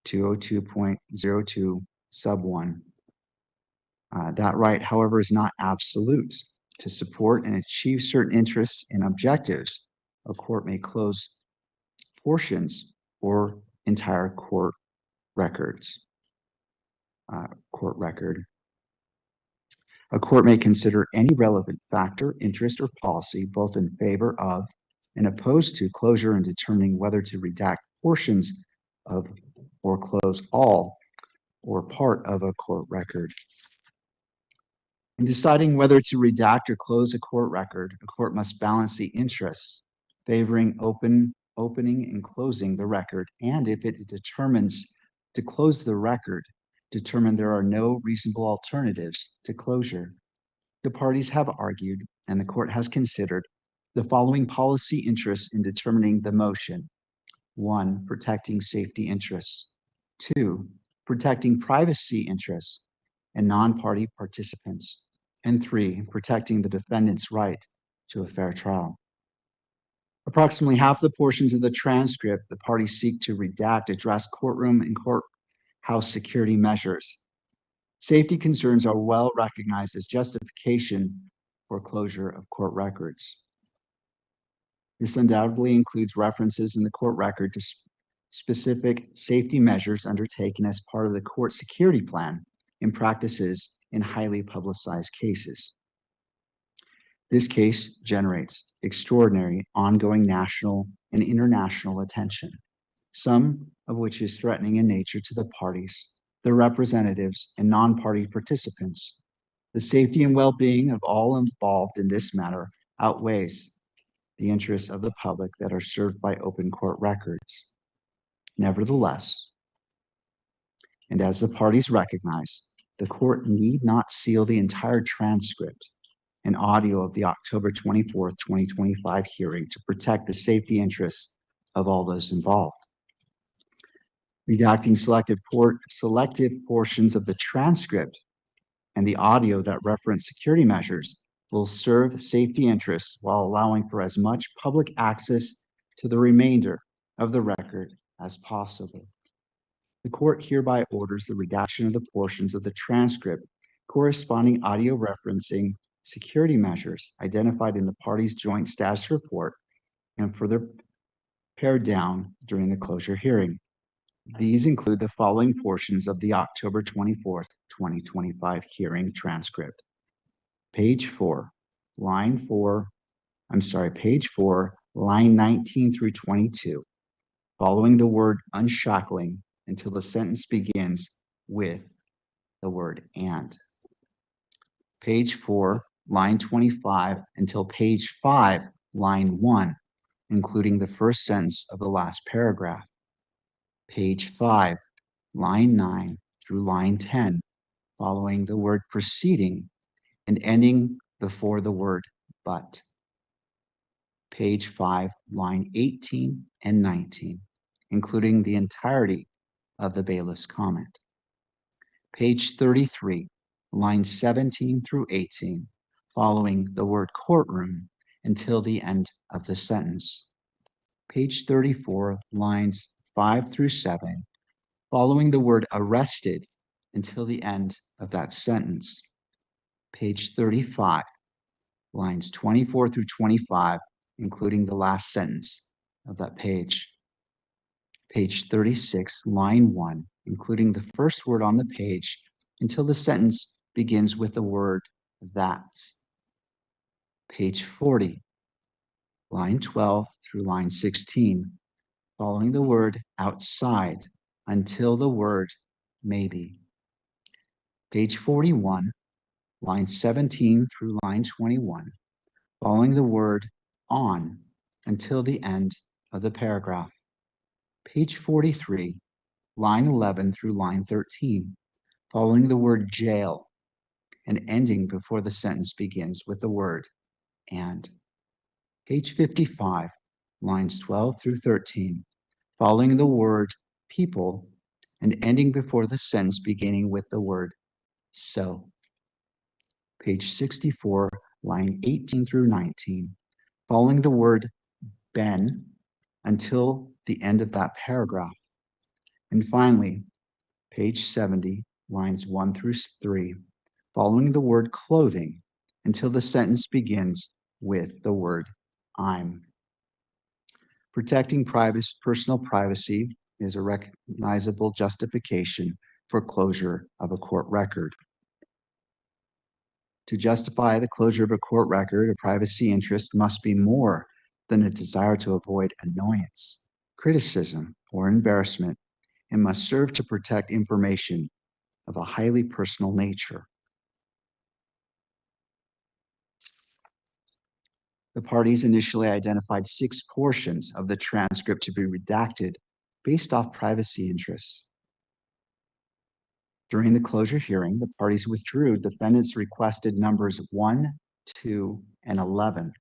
202.02 sub 1. That right, however, is not absolute. To support and achieve certain interests and objectives, a court may close portions or entire court records. Court record. A court may consider any relevant factor, interest, or policy, both in favor of and opposed to closure, in determining whether to redact portions of or close all or part of a court record. In deciding whether to redact or close a court record, a court must balance the interests favoring opening and closing the record, and if it determines to close the record, determine there are no reasonable alternatives to closure. The parties have argued, and the court has considered, the following policy interests in determining the motion. 1, protecting safety interests. 2, protecting privacy interests and non-party participants. And 3, protecting the defendant's right to a fair trial. Approximately half the portions of the transcript the parties seek to redact address courtroom and courthouse security measures. Safety concerns are well recognized as justification for closure of court records. This undoubtedly includes references in the court record to specific safety measures undertaken as part of the court security plan and practices in highly publicized cases. This case generates extraordinary ongoing national and international attention, some of which is threatening in nature to the parties, their representatives, and non-party participants. The safety and well-being of all involved in this matter outweighs the interests of the public that are served by open court records. Nevertheless, and as the parties recognize, the court need not seal the entire transcript and audio of the October 24th, 2025 hearing to protect the safety interests of all those involved. Redacting selective portions of the transcript and the audio that reference security measures will serve safety interests while allowing for as much public access to the remainder of the record as possible. The court hereby orders the redaction of the portions of the transcript corresponding audio referencing security measures identified in the parties' joint status report and further pared down during the closure hearing. These include the following portions of the October 24th, 2025 hearing transcript. Page 4, line 19 through 22, following the word unshackling until the sentence begins with the word and. Page 4, line 25 until page 5, line 1, including the first sentence of the last paragraph. Page 5, line 9 through line 10, following the word proceeding and ending before the word but. Page 5, line 18 and 19, including the entirety of the bailiff's comment. Page 33, line 17 through 18, following the word courtroom until the end of the sentence. Page 34, lines 5 through 7, following the word arrested until the end of that sentence. Page 35, lines 24 through 25, including the last sentence of that page. Page 36, line 1, including the first word on the page until the sentence begins with the word that. Page 40, line 12 through line 16, following the word outside until the word maybe. Page 41, line 17 through line 21, following the word on until the end of the paragraph. Page 43, line 11 through line 13, following the word jail and ending before the sentence begins with the word and. Page 55, lines 12 through 13, following the word people and ending before the sentence beginning with the word so. Page 64, line 18 through 19, following the word Ben until the end of that paragraph. And finally, page 70, lines 1 through 3, following the word clothing until the sentence begins with the word I'm. Protecting personal privacy is a recognizable justification for closure of a court record. To justify the closure of a court record, a privacy interest must be more than a desire to avoid annoyance, criticism, or embarrassment, and must serve to protect information of a highly personal nature. The parties initially identified 6 portions of the transcript to be redacted based off privacy interests. During the closure hearing, the parties withdrew defendants' requested numbers 1, 2, and 11.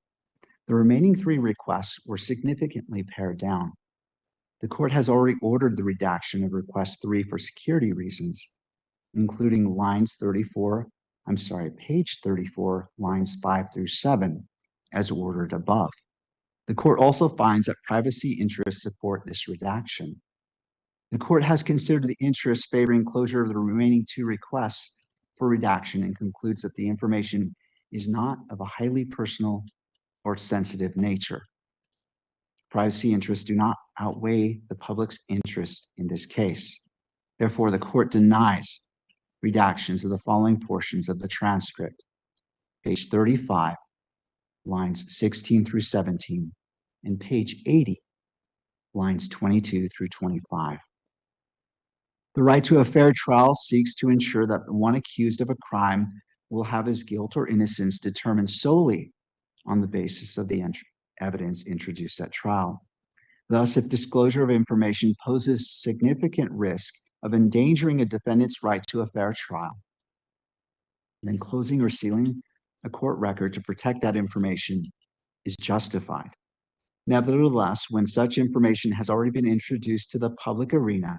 The remaining 3 requests were significantly pared down. The court has already ordered the redaction of request 3 for security reasons, including page 34, lines 5 through 7, as ordered above. The court also finds that privacy interests support this redaction. The court has considered the interests favoring closure of the remaining 2 requests for redaction and concludes that the information is not of a highly personal or sensitive nature. Privacy interests do not outweigh the public's interest in this case. Therefore, the court denies redactions of the following portions of the transcript: page 35, lines 16 through 17, and page 80, lines 22 through 25. The right to a fair trial seeks to ensure that the one accused of a crime will have his guilt or innocence determined solely on the basis of the evidence introduced at trial. Thus, if disclosure of information poses significant risk of endangering a defendant's right to a fair trial, then closing or sealing a court record to protect that information is justified. Nevertheless, when such information has already been introduced to the public arena,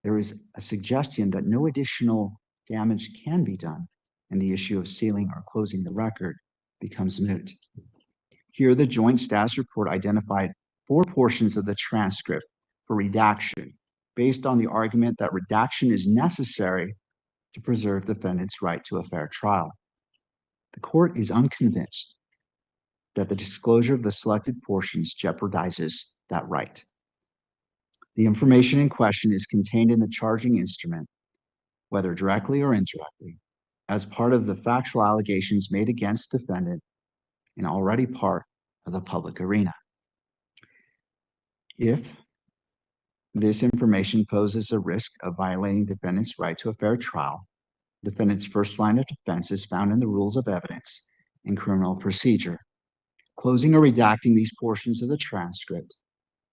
there is a suggestion that no additional damage can be done, and the issue of sealing or closing the record becomes moot. Here, the Joint Status Report identified 4 portions of the transcript for redaction, based on the argument that redaction is necessary to preserve defendants' right to a fair trial. The court is unconvinced that the disclosure of the selected portions jeopardizes that right. The information in question is contained in the charging instrument, whether directly or indirectly, as part of the factual allegations made against defendant and already part of the public arena. If this information poses a risk of violating defendant's right to a fair trial, defendant's first line of defense is found in the rules of evidence and criminal procedure. Closing or redacting these portions of the transcript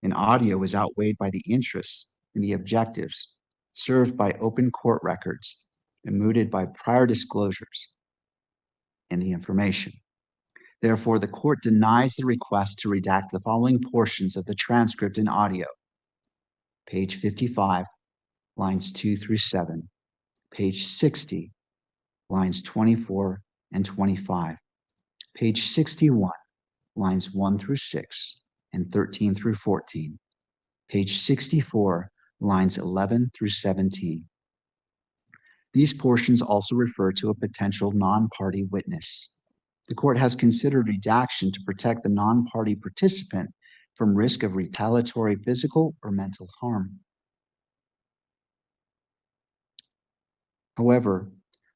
in audio is outweighed by the interests and the objectives served by open court records and mooted by prior disclosures in the information. Therefore, the court denies the request to redact the following portions of the transcript in audio: page 55, lines 2 through 7, page 60, lines 24 and 25, page 61, lines 1 through 6, and 13 through 14, page 64, lines 11 through 17. These portions also refer to a potential non-party witness. The court has considered redaction to protect the non-party participant from risk of retaliatory physical or mental harm. However,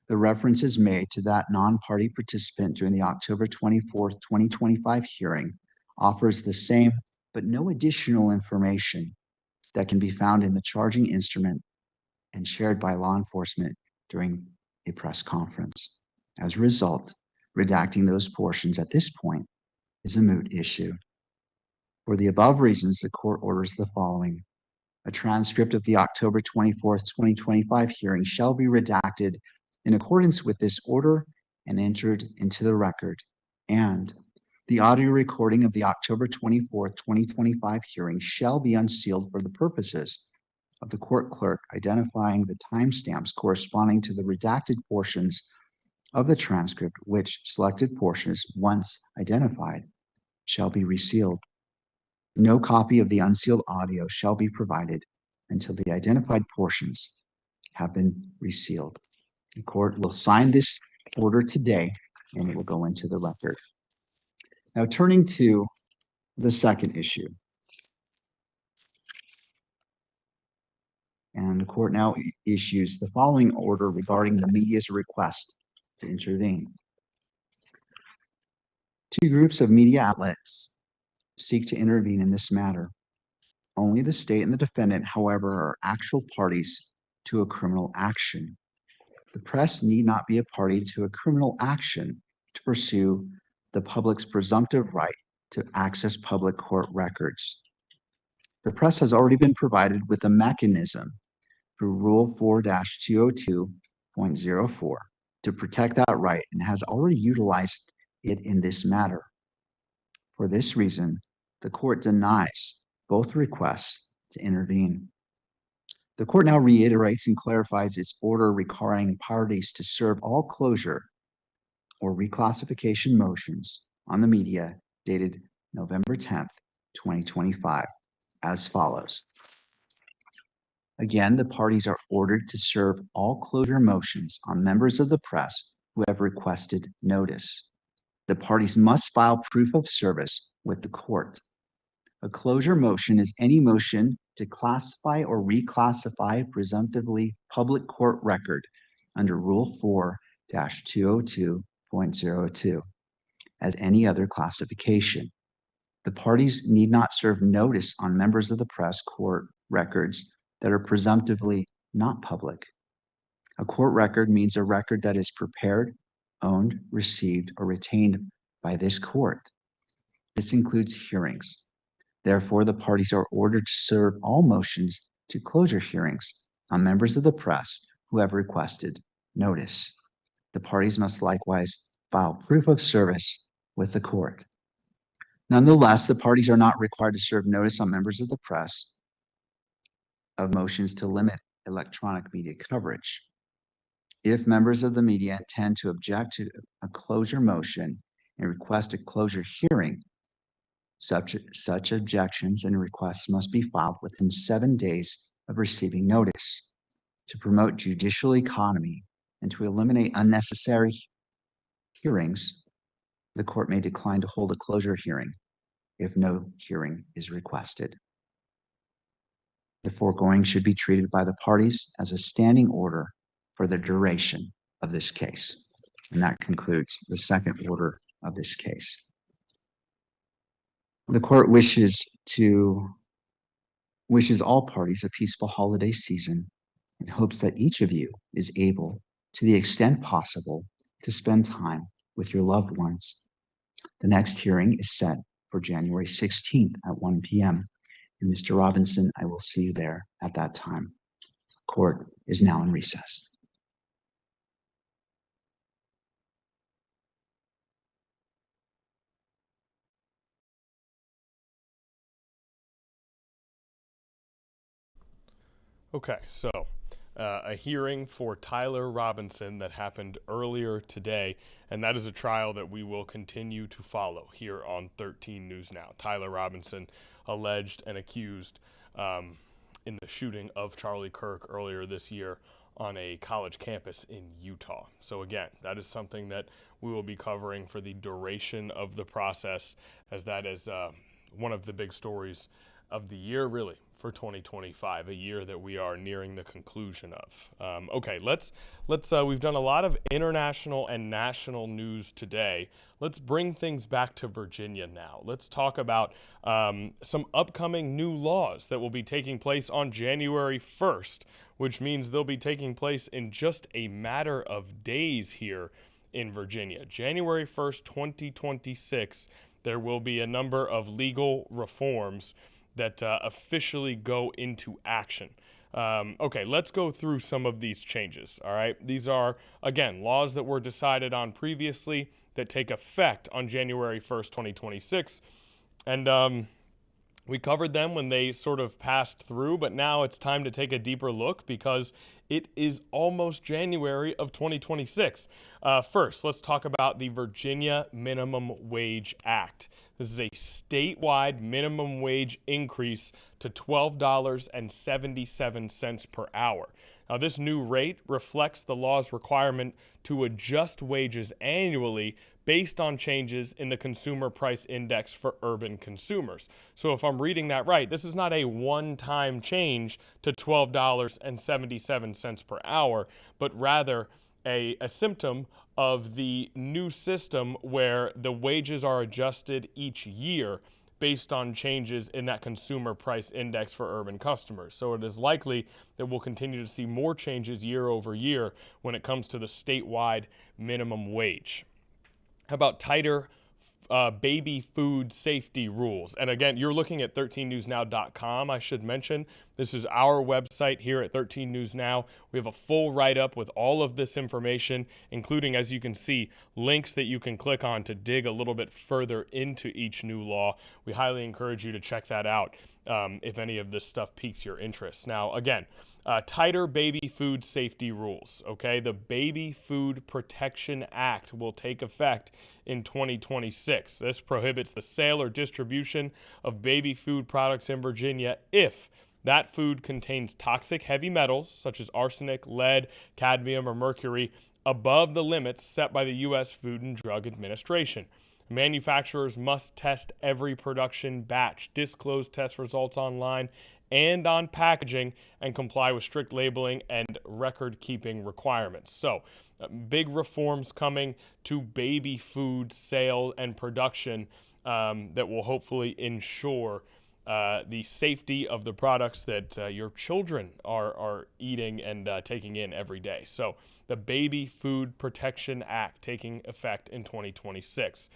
the reference is made to that non-party participant during the October 24th, 2025 hearing offers the same but no additional information that can be found in the charging instrument and shared by law enforcement during a press conference. As a result, redacting those portions at this point is a moot issue. For the above reasons, the court orders the following: a transcript of the October 24th, 2025 hearing shall be redacted in accordance with this order and entered into the record, and the audio recording of the October 24th, 2025 hearing shall be unsealed for the purposes of the court clerk identifying the timestamps corresponding to the redacted portions of the transcript, which selected portions, once identified, shall be resealed. No copy of the unsealed audio shall be provided until the identified portions have been resealed. The court will sign this order today, and it will go into the record. Now, turning to the second issue. And the court now issues the following order regarding the media's request to intervene. 2 groups of media outlets seek to intervene in this matter. Only the state and the defendant, however, are actual parties to a criminal action. The press need not be a party to a criminal action to pursue the public's presumptive right to access public court records. The press has already been provided with a mechanism through Rule 4-202.04 to protect that right and has already utilized it in this matter. For this reason, the court denies both requests to intervene. The court now reiterates and clarifies its order requiring parties to serve all closure or reclassification motions on the media dated November 10th, 2025, as follows. Again, the parties are ordered to serve all closure motions on members of the press who have requested notice. The parties must file proof of service with the court. A closure motion is any motion to classify or reclassify a presumptively public court record under Rule 4-202.02 as any other classification. The parties need not serve notice on members of the press court records that are presumptively not public. A court record means a record that is prepared, owned, received, or retained by this court. This includes hearings. Therefore, the parties are ordered to serve all motions to closure hearings on members of the press who have requested notice. The parties must likewise file proof of service with the court. Nonetheless, the parties are not required to serve notice on members of the press of motions to limit electronic media coverage. If members of the media intend to object to a closure motion and request a closure hearing, such objections and requests must be filed within 7 days of receiving notice. To promote judicial economy and to eliminate unnecessary hearings, the court may decline to hold a closure hearing if no hearing is requested. The foregoing should be treated by the parties as a standing order for the duration of this case. And that concludes the second order of this case. The court wishes all parties a peaceful holiday season and hopes that each of you is able, to the extent possible, to spend time with your loved ones. The next hearing is set for January 16th at 1 p.m. And Mr. Robinson, I will see you there at that time. Court is now in recess. Okay, so a hearing for Tyler Robinson that happened earlier today, and that is a trial that we will continue to follow here on 13 News Now. Tyler Robinson, alleged and accused in the shooting of Charlie Kirk earlier this year on a college campus in Utah. So again, that is something that we will be covering for the duration of the process, as that is one of the big stories of the year, really, for 2025, a year that we are nearing the conclusion of. Okay, let's we've done a lot of international and national news today. Let's bring things back to Virginia now. Let's talk about some upcoming new laws that will be taking place on January 1st, which means they'll be taking place in just a matter of days here in Virginia. January 1st, 2026, there will be a number of legal reforms that officially go into action. Okay, let's go through some of these changes, all right? These are, again, laws that were decided on previously that take effect on January 1st, 2026. And we covered them when they sort of passed through, but now it's time to take a deeper look because it is almost January of 2026. First, let's talk about the Virginia Minimum Wage Act. This is a statewide minimum wage increase to $12.77 per hour. Now, this new rate reflects the law's requirement to adjust wages annually based on changes in the Consumer Price Index for urban consumers. So if I'm reading that right, this is not a one-time change to $12.77 per hour, but rather a symptom of the new system where the wages are adjusted each year based on changes in that Consumer Price Index for urban customers. So it is likely that we'll continue to see more changes year over year when it comes to the statewide minimum wage. How about tighter baby food safety rules. And again, you're looking at 13newsnow.com, I should mention. This is our website here at 13 News Now. We have a full write-up with all of this information, including, as you can see, links that you can click on to dig a little bit further into each new law. We highly encourage you to check that out if any of this stuff piques your interest. Now, again, tighter baby food safety rules, okay? The Baby Food Protection Act will take effect in 2026. This prohibits the sale or distribution of baby food products in Virginia if that food contains toxic heavy metals such as arsenic, lead, cadmium, or mercury above the limits set by the U.S. Food and Drug Administration. Manufacturers must test every production batch, disclose test results online and on packaging, and comply with strict labeling and record-keeping requirements. So, big reforms coming to baby food sale and production that will hopefully ensure the safety of the products that your children are eating and taking in every day. So, the Baby Food Protection Act taking effect in 2026.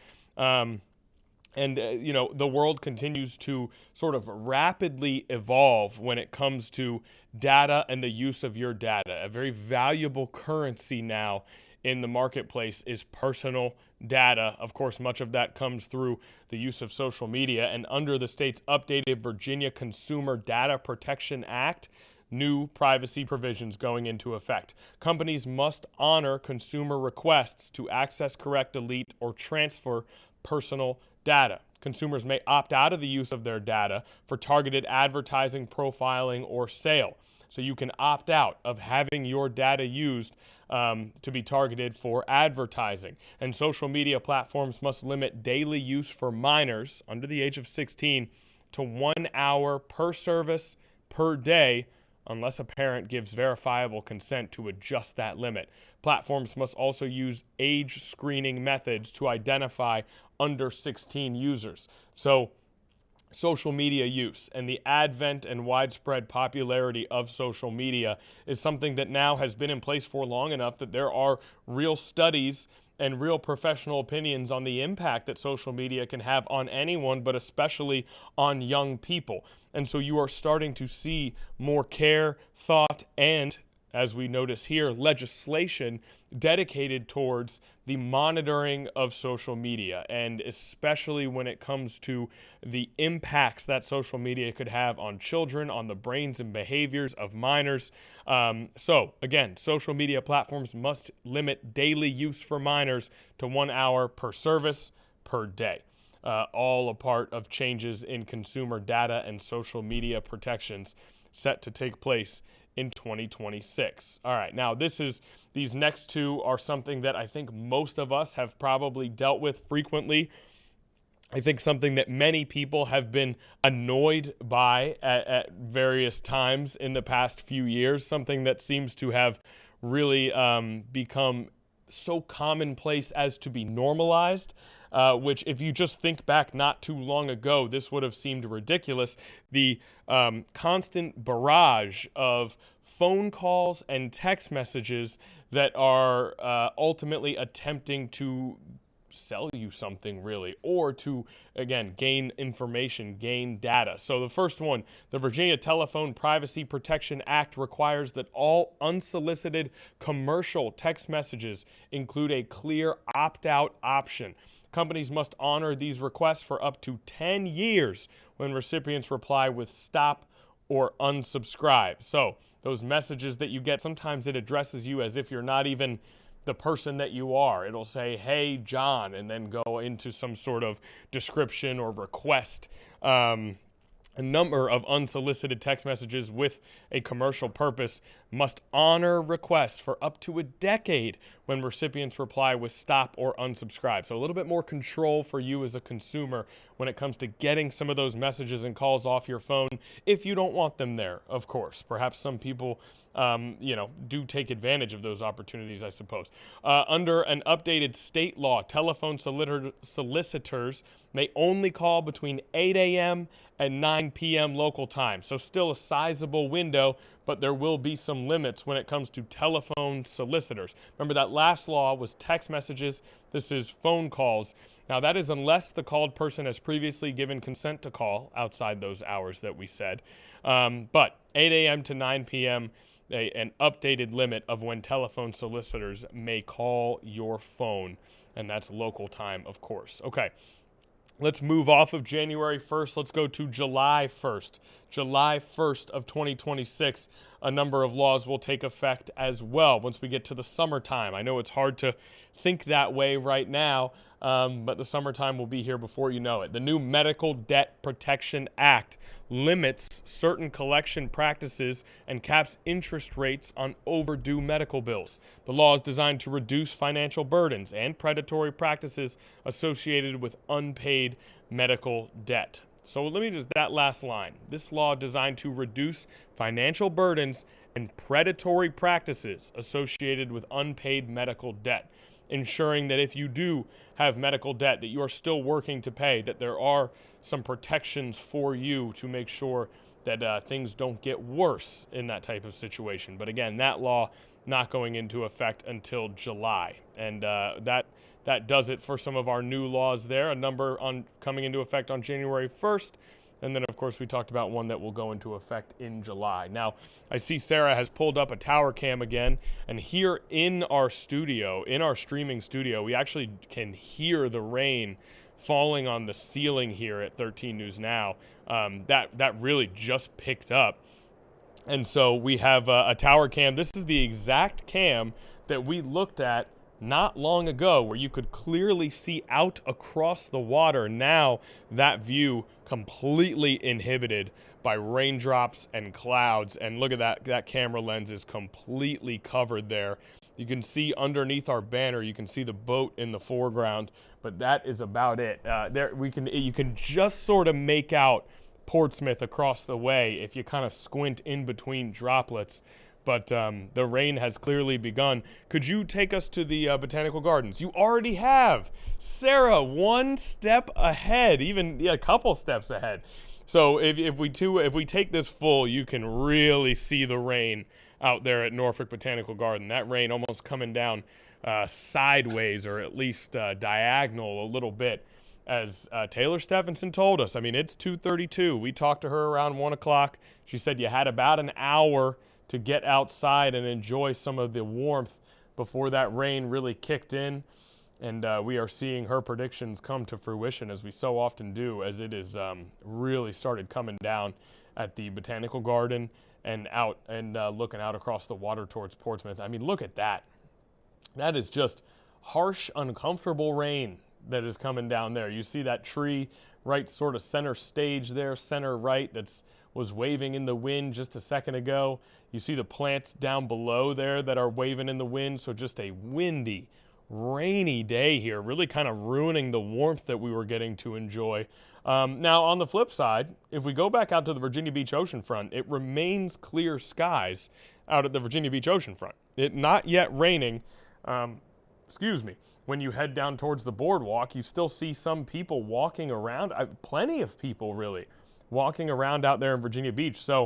You know, the world continues to sort of rapidly evolve when it comes to data and the use of your data. A very valuable currency now in the marketplace is personal data. Of course, much of that comes through the use of social media. And under the state's updated Virginia Consumer Data Protection Act, new privacy provisions going into effect. Companies must honor consumer requests to access, correct, delete, or transfer personal data. Consumers may opt out of the use of their data for targeted advertising, profiling, or sale. So you can opt out of having your data used to be targeted for advertising. And social media platforms must limit daily use for minors under the age of 16 to 1 hour per service per day, unless a parent gives verifiable consent to adjust that limit. Platforms must also use age screening methods to identify under 16 users. So, social media use and the advent and widespread popularity of social media is something that now has been in place for long enough that there are real studies and real professional opinions on the impact that social media can have on anyone, but especially on young people. And so you are starting to see more care, thought, and, as we notice here, legislation dedicated towards the monitoring of social media, and especially when it comes to the impacts that social media could have on children, on the brains and behaviors of minors. So, again, social media platforms must limit daily use for minors to 1 hour per service per day. All a part of changes in consumer data and social media protections set to take place in 2026. All right, now these next two are something that I think most of us have probably dealt with frequently. I think something that many people have been annoyed by at various times in the past few years, something that seems to have really become so commonplace as to be normalized, which if you just think back not too long ago, this would have seemed ridiculous. The constant barrage of phone calls and text messages that are ultimately attempting to sell you something, really, or to, again, gain information, gain data. So the first one, the Virginia Telephone Privacy Protection Act requires that all unsolicited commercial text messages include a clear opt-out option. Companies must honor these requests for up to 10 years when recipients reply with stop or unsubscribe. So those messages that you get, sometimes it addresses you as if you're not even the person that you are. It'll say, "Hey, John," and then go into some sort of description or request. A number of unsolicited text messages with a commercial purpose must honor requests for up to a decade when recipients reply with stop or unsubscribe. So a little bit more control for you as a consumer when it comes to getting some of those messages and calls off your phone, if you don't want them there, of course. Perhaps some people do take advantage of those opportunities, I suppose. Under an updated state law, telephone solicitors may only call between 8 a.m. and 9 p.m. local time. So still a sizable window, but there will be some limits when it comes to telephone solicitors. Remember, that last law was text messages. This is phone calls. Now, that is unless the called person has previously given consent to call outside those hours that we said. But 8 a.m. to 9 p.m., an updated limit of when telephone solicitors may call your phone, and that's local time, of course. Okay. Let's move off of January 1st. Let's go to July 1st. July 1st of 2026, a number of laws will take effect as well once we get to the summertime. I know it's hard to think that way right now, but the summertime will be here before you know it. The new Medical Debt Protection Act limits certain collection practices and caps interest rates on overdue medical bills. The law is designed to reduce financial burdens and predatory practices associated with unpaid medical debt. So let me just, that last line. This law designed to reduce financial burdens and predatory practices associated with unpaid medical debt, ensuring that if you do have medical debt that you are still working to pay, that there are some protections for you to make sure that things don't get worse in that type of situation. But again, that law not going into effect until July. And that does it for some of our new laws there. A number on coming into effect on January 1st. And then, of course, we talked about one that will go into effect in July. Now, I see Sarah has pulled up a tower cam again. And here in our studio, in our streaming studio, we actually can hear the rain falling on the ceiling here at 13 News Now. That really just picked up. And so we have a tower cam. This is the exact cam that we looked at not long ago, where you could clearly see out across the water. Now that view completely inhibited by raindrops and clouds. And look at that camera lens is completely covered there. You can see underneath our banner, you can see the boat in the foreground, but that is about it. You can just sort of make out Portsmouth across the way if you kind of squint in between droplets. But the rain has clearly begun. Could you take us to the Botanical Gardens? You already have. Sarah, one step ahead, even a couple steps ahead. So if we take this full, you can really see the rain out there at Norfolk Botanical Garden. That rain almost coming down sideways, or at least diagonal a little bit. As Taylor Stephenson told us, I mean, it's 2:32. We talked to her around 1 o'clock. She said you had about an hour to get outside and enjoy some of the warmth before that rain really kicked in. And we are seeing her predictions come to fruition, as we so often do, as it is really started coming down at the Botanical Garden and out and looking out across the water towards Portsmouth. I mean, look at that. That is just harsh, uncomfortable rain that is coming down there. You see that tree right sort of center stage there, center right, was waving in the wind just a second ago. You see the plants down below there that are waving in the wind. So just a windy, rainy day here, really kind of ruining the warmth that we were getting to enjoy. Now, on the flip side, if we go back out to the Virginia Beach oceanfront, it remains clear skies out at the Virginia Beach oceanfront. It not yet raining. When you head down towards the boardwalk, you still see some people walking around, plenty of people really, walking around out there in Virginia Beach. So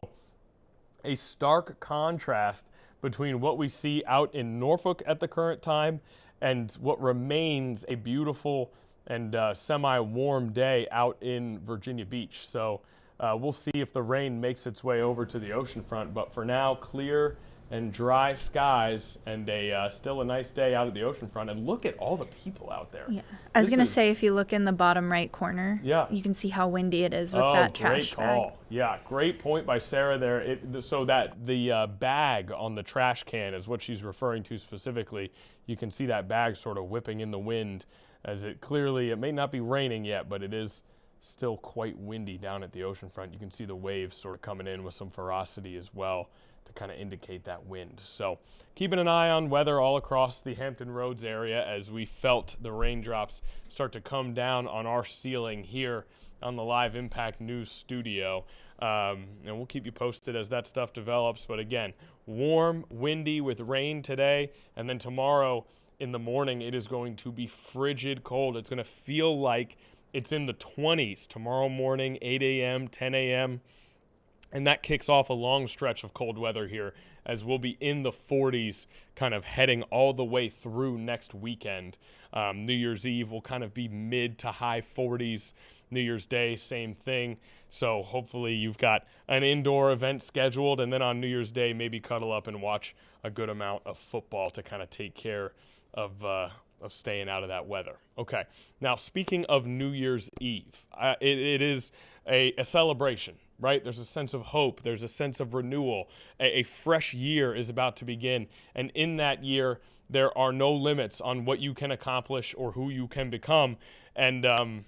a stark contrast between what we see out in Norfolk at the current time and what remains a beautiful and semi-warm day out in Virginia Beach. So we'll see if the rain makes its way over to the oceanfront. But for now, clear and dry skies, and still a nice day out at the oceanfront. And look at all the people out there. Yeah, I was going to say, if you look in the bottom right corner, you can see how windy it is with that trash bag. Great call. Yeah, great point by Sarah there. So that the bag on the trash can is what she's referring to specifically. You can see that bag sort of whipping in the wind, as it may not be raining yet, but it is still quite windy down at the oceanfront. You can see the waves sort of coming in with some ferocity as well, to kind of indicate that wind. So keeping an eye on weather all across the Hampton Roads area as we felt the raindrops start to come down on our ceiling here on the Live Impact News studio. And we'll keep you posted as that stuff develops. But again, warm, windy with rain today. And then tomorrow in the morning, it is going to be frigid cold. It's going to feel like it's in the 20s tomorrow morning, 8 a.m., 10 a.m., And that kicks off a long stretch of cold weather here, as we'll be in the 40s kind of heading all the way through next weekend. New Year's Eve will kind of be mid to high 40s. New Year's Day, same thing. So hopefully you've got an indoor event scheduled, and then on New Year's Day, maybe cuddle up and watch a good amount of football to kind of take care of staying out of that weather. Okay, now speaking of New Year's Eve, it is a celebration, right? There's a sense of hope. There's a sense of renewal. A fresh year is about to begin, and in that year, there are no limits on what you can accomplish or who you can become, and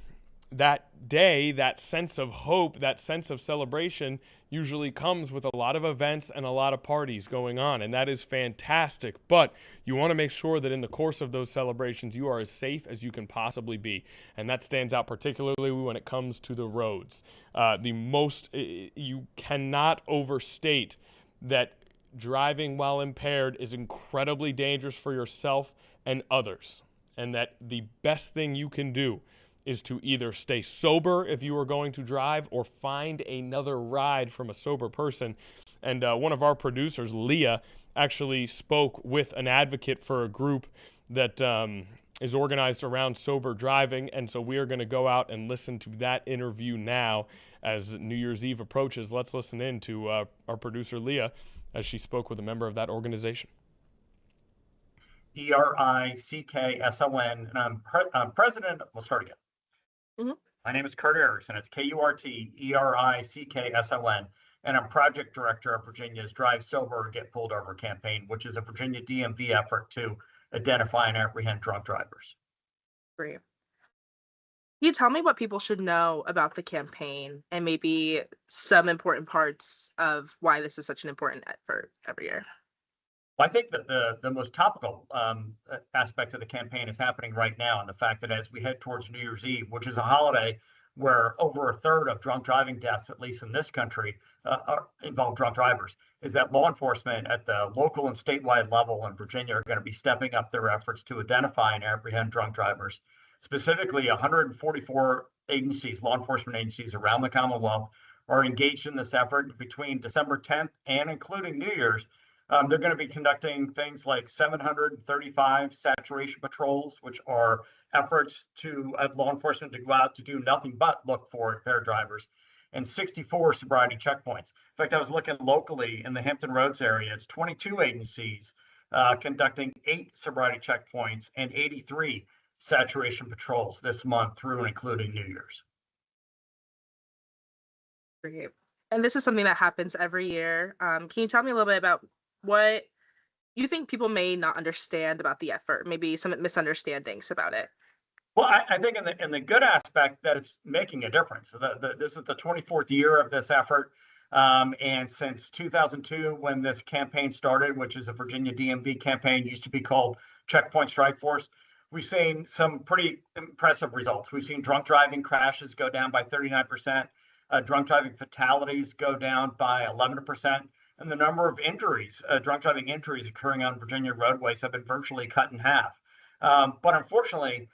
that day, that sense of hope, that sense of celebration usually comes with a lot of events and a lot of parties going on, and that is fantastic. But you want to make sure that in the course of those celebrations, you are as safe as you can possibly be, and that stands out particularly when it comes to the roads. You cannot overstate that driving while impaired is incredibly dangerous for yourself and others, and that the best thing you can do is to either stay sober if you are going to drive or find another ride from a sober person. And one of our producers, Leah, actually spoke with an advocate for a group that is organized around sober driving. And so we are going to go out and listen to that interview now as New Year's Eve approaches. Let's listen in to our producer, Leah, as she spoke with a member of that organization. ERICKSON, and I'm president. We'll start again. My name is Kurt Erickson. It's KURTERICKSON, and I'm project director of Virginia's Drive Sober or Get Pulled Over campaign, which is a Virginia DMV effort to identify and apprehend drunk drivers. Great. Can you tell me what people should know about the campaign and maybe some important parts of why this is such an important effort every year? Well, I think that the most topical aspect of the campaign is happening right now, and the fact that as we head towards New Year's Eve, which is a holiday where over a third of drunk driving deaths, at least in this country, involve drunk drivers, is that law enforcement at the local and statewide level in Virginia are going to be stepping up their efforts to identify and apprehend drunk drivers. Specifically, 144 agencies, law enforcement agencies around the Commonwealth, are engaged in this effort between December 10th and including New Year's. They're going to be conducting things like 735 saturation patrols, which are efforts to law enforcement to go out to do nothing but look for impaired drivers, and 64 sobriety checkpoints. In fact, I was looking locally in the Hampton Roads area. It's 22 agencies conducting 8 sobriety checkpoints and 83 saturation patrols this month through and including New Year's. Great. And this is something that happens every year. Can you tell me a little bit about what you think people may not understand about the effort, maybe some misunderstandings about it? Well, I think in the good aspect that it's making a difference. This is the 24th year of this effort. And since 2002, when this campaign started, which is a Virginia DMV campaign, used to be called Checkpoint Strike Force, we've seen some pretty impressive results. We've seen drunk driving crashes go down by 39%, drunk driving fatalities go down by 11%. And the number of injuries, drunk driving injuries occurring on Virginia roadways have been virtually cut in half. But unfortunately,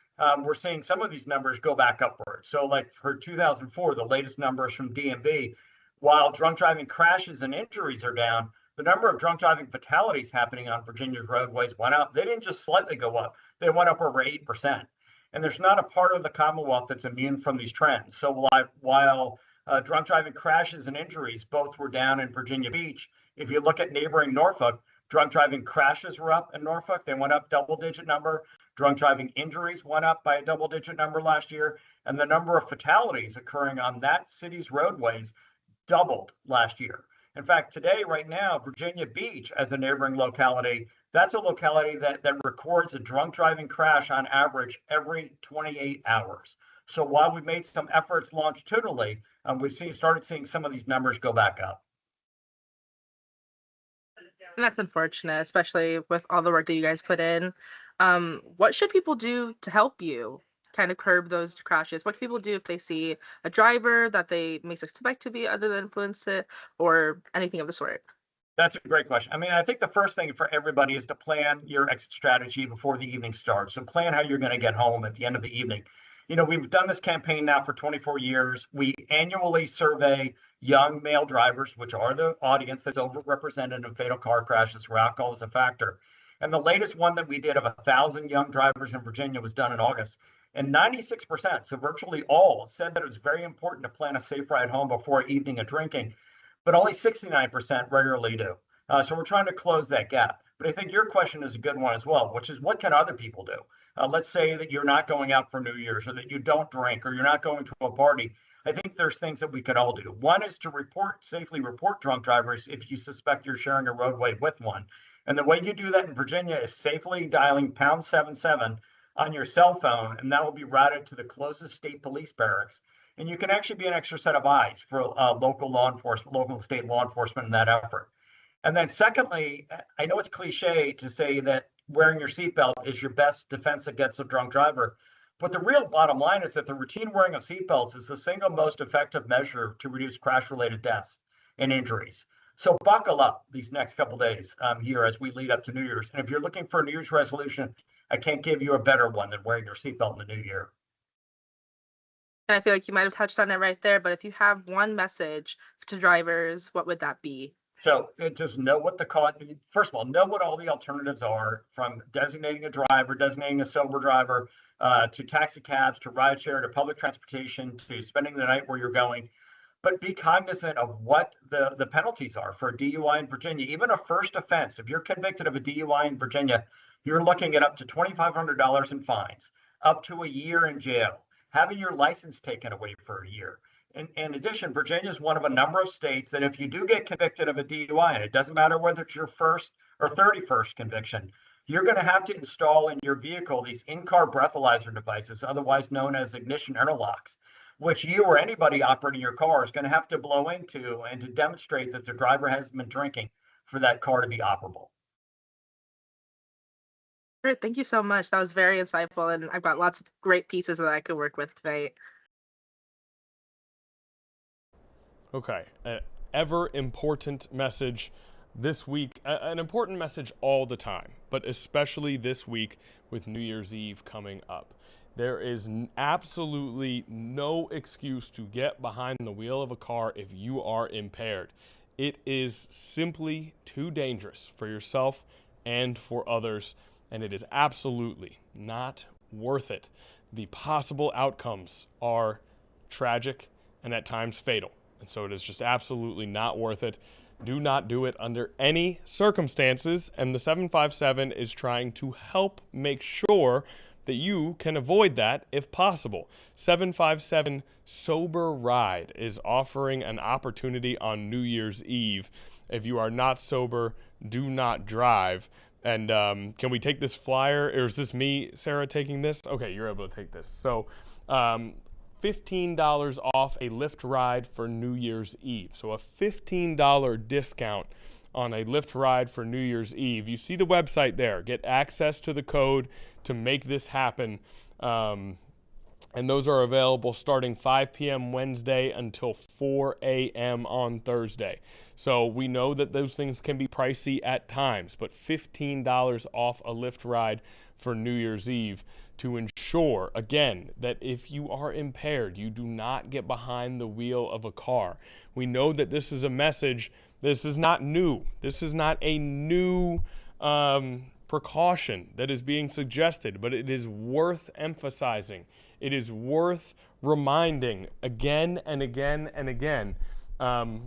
we're seeing some of these numbers go back upward. So like for 2004, the latest numbers from DMV, while drunk driving crashes and injuries are down, the number of drunk driving fatalities happening on Virginia's roadways went up. They didn't just slightly go up, they went up over 8%. And there's not a part of the Commonwealth that's immune from these trends. So while drunk driving crashes and injuries both were down in Virginia Beach, if you look at neighboring Norfolk, drunk driving crashes were up in Norfolk. They went up double-digit number. Drunk driving injuries went up by a double-digit number last year. And the number of fatalities occurring on that city's roadways doubled last year. In fact, today, right now, Virginia Beach, as a neighboring locality, that's a locality that records a drunk driving crash on average every 28 hours. So while we've made some efforts longitudinally, we've started seeing some of these numbers go back up. And that's unfortunate, especially with all the work that you guys put in. What should people do to help you kind of curb those crashes? What can people do if they see a driver that they may suspect to be under the influence or anything of the sort? That's a great question. I mean, I think the first thing for everybody is to plan your exit strategy before the evening starts. So plan how you're going to get home at the end of the evening. we've done this campaign now for 24 years. We annually survey young male drivers, which are the audience that's overrepresented in fatal car crashes where alcohol is a factor. And the latest one that we did of 1,000 young drivers in Virginia was done in August. And 96%, so virtually all, said that it was very important to plan a safe ride home before an evening of drinking, but only 69% regularly do. So we're trying to close that gap. But I think your question is a good one as well, which is what can other people do? Let's say that you're not going out for New Year's, or that you don't drink, or you're not going to a party. I think there's things that we could all do. One is to safely report drunk drivers if you suspect you're sharing a roadway with one. And the way you do that in Virginia is safely dialing #77 on your cell phone, and that will be routed to the closest state police barracks. And you can actually be an extra set of eyes for local and state law enforcement in that effort. And then secondly, I know it's cliche to say that wearing your seatbelt is your best defense against a drunk driver, but the real bottom line is that the routine wearing of seatbelts is the single most effective measure to reduce crash-related deaths and injuries. So buckle up these next couple days here as we lead up to New Year's. And if you're looking for a New Year's resolution, I can't give you a better one than wearing your seatbelt in the new year. And I feel like you might have touched on it right there, but if you have one message to drivers, what would that be? So just know what the cost, first of all, know what all the alternatives are, from designating a driver, designating a sober driver, to taxi cabs, to rideshare, to public transportation, to spending the night where you're going. But be cognizant of what the penalties are for a DUI in Virginia. Even a first offense, if you're convicted of a DUI in Virginia, you're looking at up to $2,500 in fines, up to a year in jail, having your license taken away for a year. In addition, Virginia is one of a number of states that if you do get convicted of a DUI, and it doesn't matter whether it's your first or 31st conviction, you're going to have to install in your vehicle these in-car breathalyzer devices, otherwise known as ignition interlocks, which you or anybody operating your car is going to have to blow into and to demonstrate that the driver hasn't been drinking for that car to be operable. Great, thank you so much. That was very insightful, and I've got lots of great pieces that I could work with tonight. Okay, ever important message this week, an important message all the time, but especially this week with New Year's Eve coming up. There is absolutely no excuse to get behind the wheel of a car if you are impaired. It is simply too dangerous for yourself and for others, and it is absolutely not worth it. The possible outcomes are tragic and at times fatal. And so it is just absolutely not worth it. Do not do it under any circumstances. And the 757 is trying to help make sure that you can avoid that if possible. 757 Sober Ride is offering an opportunity on New Year's Eve. If you are not sober, do not drive. And can we take this flyer? Or is this me, Sarah, taking this? Okay, you're able to take this. So $15 off a Lyft ride for New Year's Eve. So a $15 discount on a Lyft ride for New Year's Eve. You see the website there. Get access to the code to make this happen. And those are available starting 5 p.m. Wednesday until 4 a.m. on Thursday. So we know that those things can be pricey at times, but $15 off a Lyft ride for New Year's Eve to ensure, again, that if you are impaired, you do not get behind the wheel of a car. We know that this is a message. This is not new. This is not a new precaution that is being suggested, but it is worth emphasizing. It is worth reminding again and again and again,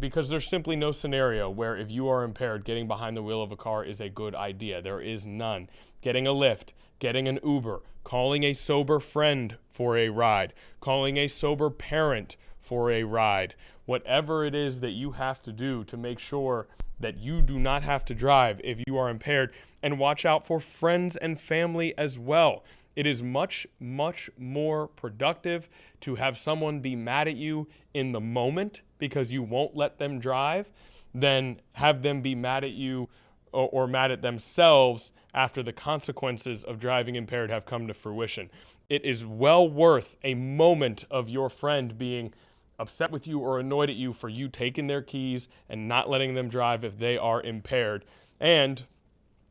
because there's simply no scenario where if you are impaired, getting behind the wheel of a car is a good idea. There is none. Getting a Lyft, getting an Uber, calling a sober friend for a ride, calling a sober parent for a ride, whatever it is that you have to do to make sure that you do not have to drive if you are impaired, and watch out for friends and family as well. It is much, much more productive to have someone be mad at you in the moment because you won't let them drive than have them be mad at you or mad at themselves after the consequences of driving impaired have come to fruition. It is well worth a moment of your friend being upset with you or annoyed at you for you taking their keys and not letting them drive if they are impaired. And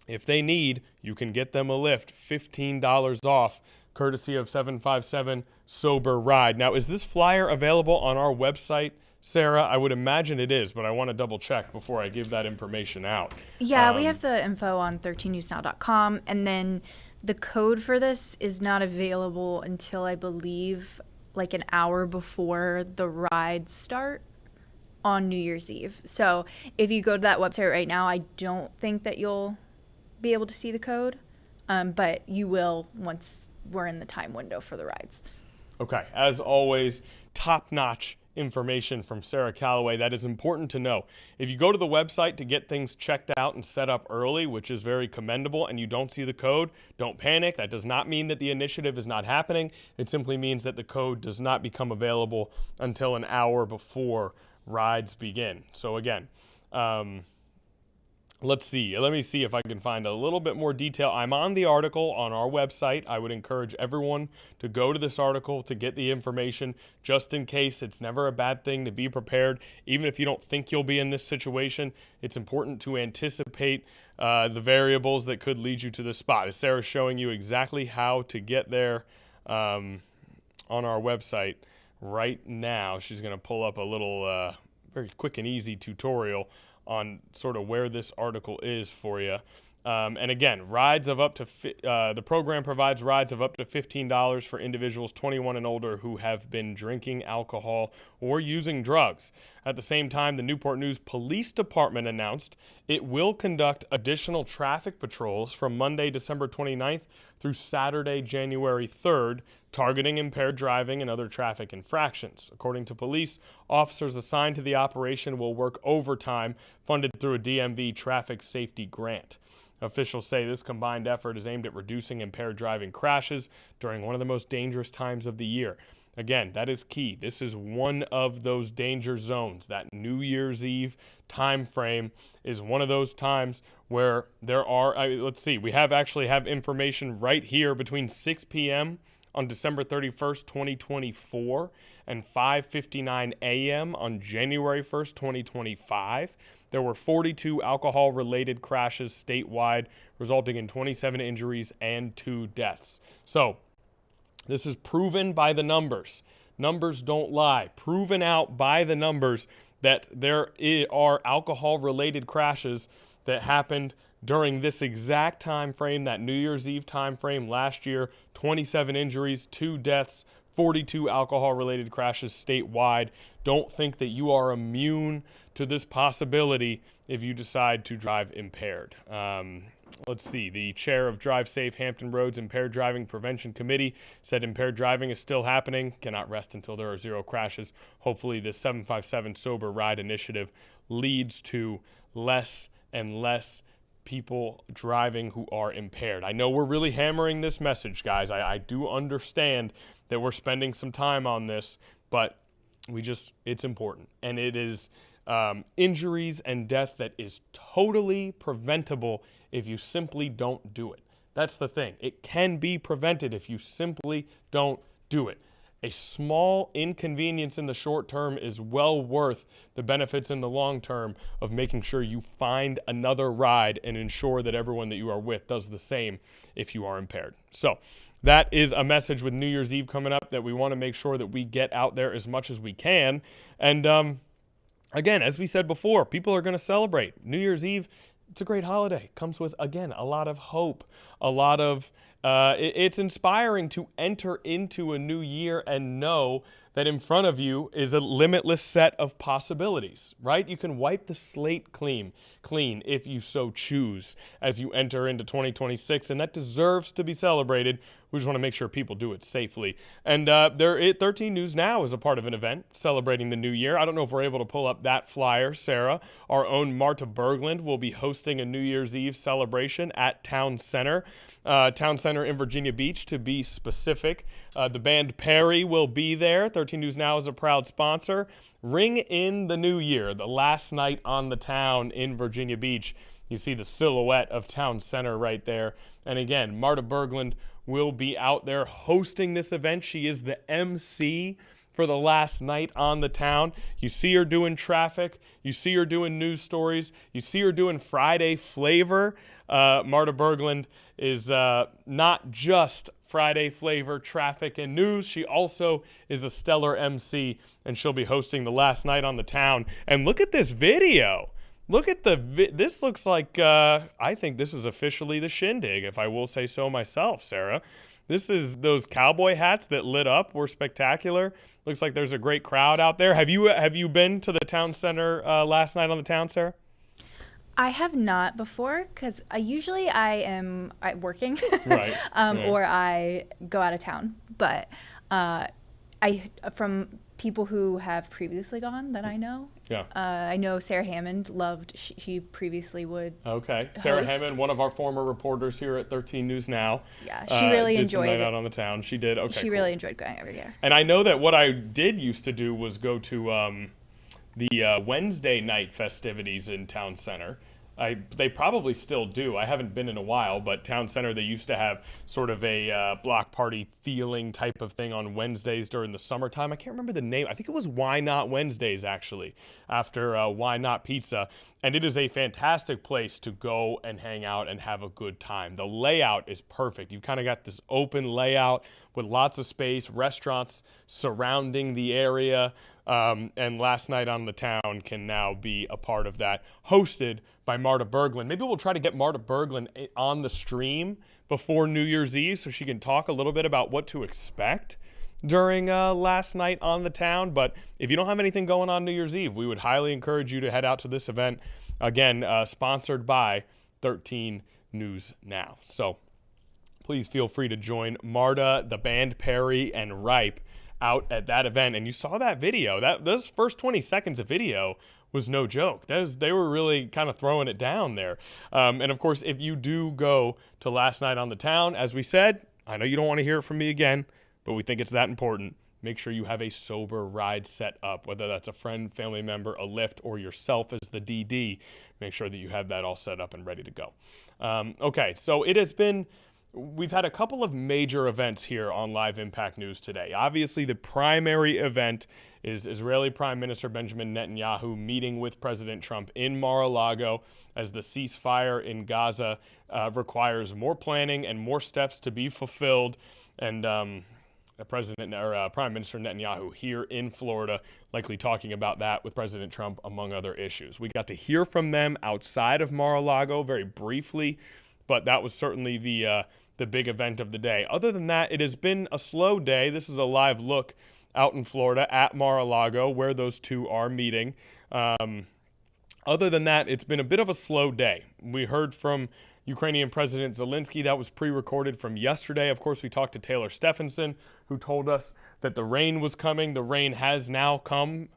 if they need, you can get them a Lyft, $15 off courtesy of 757 Sober Ride. Now, is this flyer available on our website, Sarah? I would imagine it is, but I want to double check before I give that information out. Yeah, we have the info on 13newsnow.com, and then the code for this is not available until, I believe, like an hour before the rides start on New Year's Eve. So if you go to that website right now, I don't think that you'll be able to see the code, but you will once we're in the time window for the rides. Okay, as always, top-notch information from Sarah Calloway. That is important to know. If you go to the website to get things checked out and set up early, which is very commendable, and you don't see the code, don't panic. That does not mean that the initiative is not happening. It simply means that the code does not become available until an hour before rides begin. So again, let's see. Let me see if I can find a little bit more detail. I'm on the article on our website. I would encourage everyone to go to this article to get the information just in case. It's never a bad thing to be prepared. Even if you don't think you'll be in this situation, it's important to anticipate the variables that could lead you to this spot. As Sarah's showing you exactly how to get there on our website right now. She's going to pull up a little very quick and easy tutorial on sort of where this article is for you. And again, rides of up to the program provides rides of up to $15 for individuals 21 and older who have been drinking alcohol or using drugs. At the same time, the Newport News Police Department announced it will conduct additional traffic patrols from Monday, December 29th through Saturday, January 3rd, targeting impaired driving and other traffic infractions. According to police, officers assigned to the operation will work overtime funded through a DMV traffic safety grant. Officials say this combined effort is aimed at reducing impaired driving crashes during one of the most dangerous times of the year. Again, that is key. This is one of those danger zones. That New Year's Eve time frame is one of those times where there are, let's see, we actually have information right here between 6 p.m. on December 31st, 2024 and 5:59 a.m. on January 1st, 2025. There were 42 alcohol-related crashes statewide, resulting in 27 injuries and 2 deaths. So this is proven by the numbers. Numbers don't lie. Proven out by the numbers that there are alcohol-related crashes that happened during this exact time frame, that New Year's Eve time frame last year. 27 injuries, 2 deaths, 42 alcohol-related crashes statewide. Don't think that you are immune to this possibility if you decide to drive impaired. Let's see. The chair of Drive Safe Hampton Roads Impaired Driving Prevention Committee said impaired driving is still happening, cannot rest until there are 0 crashes. Hopefully this 757 Sober Ride initiative leads to less and less people driving who are impaired. I know we're really hammering this message, guys. I do understand that we're spending some time on this, but it's important. And it is injuries and death that is totally preventable if you simply don't do it. That's the thing. It can be prevented if you simply don't do it. A small inconvenience in the short term is well worth the benefits in the long term of making sure you find another ride and ensure that everyone that you are with does the same if you are impaired. So that is a message with New Year's Eve coming up that we want to make sure that we get out there as much as we can. And again, as we said before, people are going to celebrate. New Year's Eve, it's a great holiday. Comes with, again, a lot of hope, a lot of it's inspiring to enter into a new year and know that in front of you is a limitless set of possibilities, right? You can wipe the slate clean if you so choose as you enter into 2026, and that deserves to be celebrated. We just want to make sure people do it safely. And 13 News Now is a part of an event celebrating the new year. I don't know if we're able to pull up that flyer, Sarah. Our own Marta Berglund will be hosting a New Year's Eve celebration at Town Center. Town Center in Virginia Beach, to be specific. The band Perry will be there. 13 News Now is a proud sponsor. Ring in the new year, the last night on the town in Virginia Beach. You see the silhouette of Town Center right there. And again, Marta Berglund will be out there hosting this event. She is the MC for the last night on the town. You see her doing traffic. You see her doing news stories. You see her doing Friday flavor. Marta Berglund is not just Friday Flavor Traffic and News. She also is a stellar MC, and she'll be hosting the Last Night on the Town. And look at this video. Look at this looks like, I think this is officially the shindig, if I will say so myself, Sarah. This is those cowboy hats that lit up were spectacular. Looks like there's a great crowd out there. Have you been to the town center Last Night on the Town, Sarah? I have not before, because usually I am working, right. Or I go out of town. But from people who have previously gone that I know, I know Sarah Hammond loved. She previously would. Okay, Sarah host. Hammond, one of our former reporters here at 13 News Now. Yeah, she really enjoyed Night it. Out on the Town. She did. Okay, she really enjoyed going every year. And I know that what I did used to do was go to the Wednesday night festivities in Town Center. They probably still do. I haven't been in a while, but Town Center, they used to have sort of a block party feeling type of thing on Wednesdays during the summertime. I can't remember the name. I think it was Why Not Wednesdays, actually, after Why Not Pizza. And it is a fantastic place to go and hang out and have a good time. The layout is perfect. You've kind of got this open layout with lots of space, restaurants surrounding the area. And Last Night on the Town can now be a part of that, hosted by Marta Berglund. Maybe we'll try to get Marta Berglund on the stream before New Year's Eve so she can talk a little bit about what to expect during Last Night on the Town. But if you don't have anything going on New Year's Eve, we would highly encourage you to head out to this event. Again, sponsored by 13 News Now. So please feel free to join Marta, the band Perry, and Ripe out at that event. And you saw that video. Those first 20 seconds of video was no joke. They were really kind of throwing it down there. And of course, if you do go to Last Night on the Town, as we said, I know you don't want to hear it from me again, but we think it's that important. Make sure you have a sober ride set up, whether that's a friend, family member, a Lyft, or yourself as the DD. Make sure that you have that all set up and ready to go. Okay, so we've had a couple of major events here on Live Impact News today. Obviously, the primary event is Israeli Prime Minister Benjamin Netanyahu meeting with President Trump in Mar-a-Lago as the ceasefire in Gaza requires more planning and more steps to be fulfilled. And Prime Minister Netanyahu here in Florida, likely talking about that with President Trump, among other issues. We got to hear from them outside of Mar-a-Lago very briefly, but that was certainly the big event of the day. Other than that, it has been a slow day. This is a live look out in Florida at Mar-a-Lago where those two are meeting. Other than that, it's been a bit of a slow day. We heard from Ukrainian President Zelensky. That was pre-recorded from yesterday. Of course, we talked to Taylor Stephenson, who told us that the rain was coming. The rain has now come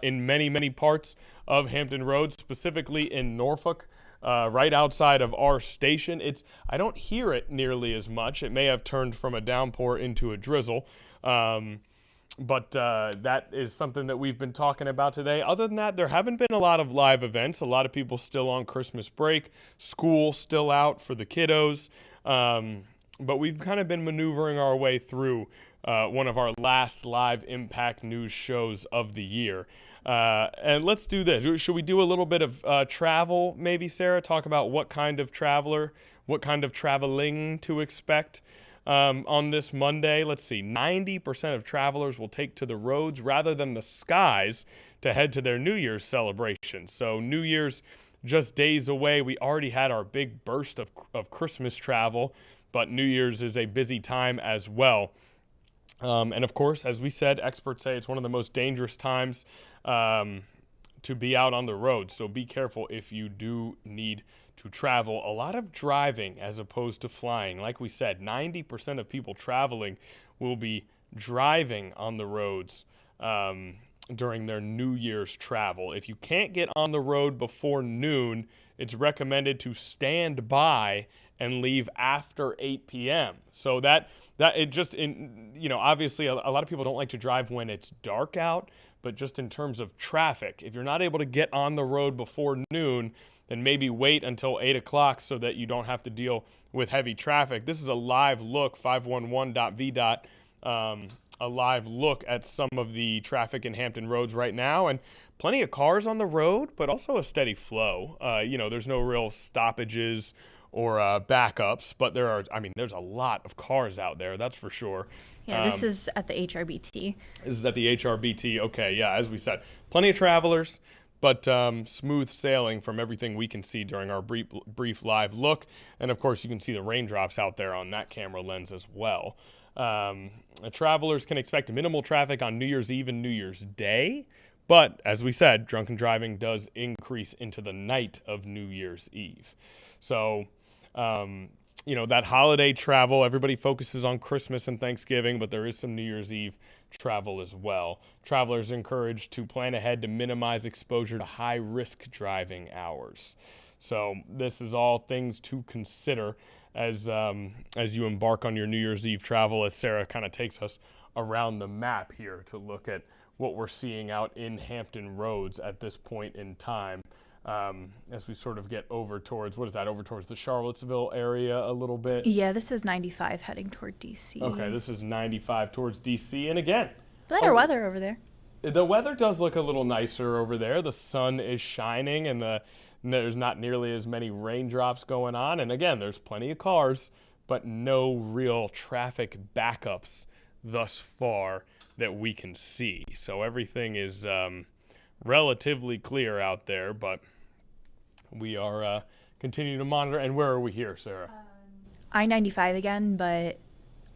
in many, many parts of Hampton Roads, specifically in Norfolk. Right outside of our station. I don't hear it nearly as much. It may have turned from a downpour into a drizzle. But that is something that we've been talking about today. Other than that, there haven't been a lot of live events. A lot of people still on Christmas break. School still out for the kiddos. But we've kind of been maneuvering our way through one of our last Live Impact News shows of the year. And let's do this. Should we do a little bit of travel, maybe, Sarah? Talk about what kind of traveling to expect on this Monday. Let's see. 90% of travelers will take to the roads rather than the skies to head to their New Year's celebration. So New Year's just days away. We already had our big burst of Christmas travel, but New Year's is a busy time as well. And of course, as we said, experts say it's one of the most dangerous times to be out on the road. So be careful if you do need to travel. A lot of driving as opposed to flying. Like we said, 90% of people traveling will be driving on the roads during their New Year's travel. If you can't get on the road before noon, it's recommended to stand by and leave after 8 p.m. So obviously a lot of people don't like to drive when it's dark out, but just in terms of traffic, if you're not able to get on the road before noon, then maybe wait until 8 o'clock so that you don't have to deal with heavy traffic. This is a live look, 511.v. A live look at some of the traffic in Hampton Roads right now, and plenty of cars on the road, but also a steady flow. There's no real stoppages backups, but there's a lot of cars out there, that's for sure. Yeah, this is at the HRBT. This is at the HRBT. Okay, yeah, as we said, plenty of travelers, but smooth sailing from everything we can see during our brief live look. And, of course, you can see the raindrops out there on that camera lens as well. Travelers can expect minimal traffic on New Year's Eve and New Year's Day. But, as we said, drunken driving does increase into the night of New Year's Eve. So, that holiday travel, everybody focuses on Christmas and Thanksgiving, but there is some New Year's Eve travel as well. Travelers are encouraged to plan ahead to minimize exposure to high-risk driving hours. So this is all things to consider as you embark on your New Year's Eve travel, as Sarah kind of takes us around the map here to look at what we're seeing out in Hampton Roads at this point in time. As we sort of get over towards the Charlottesville area a little bit. Yeah, this is 95 heading toward DC. Okay, this is 95 towards DC. And again, better weather over there. The weather does look a little nicer over there. The sun is shining and there's not nearly as many raindrops going on. And again, there's plenty of cars, but no real traffic backups thus far that we can see. So everything is relatively clear out there, but we are continuing to monitor. And where are we here, Sarah? I-95 again, but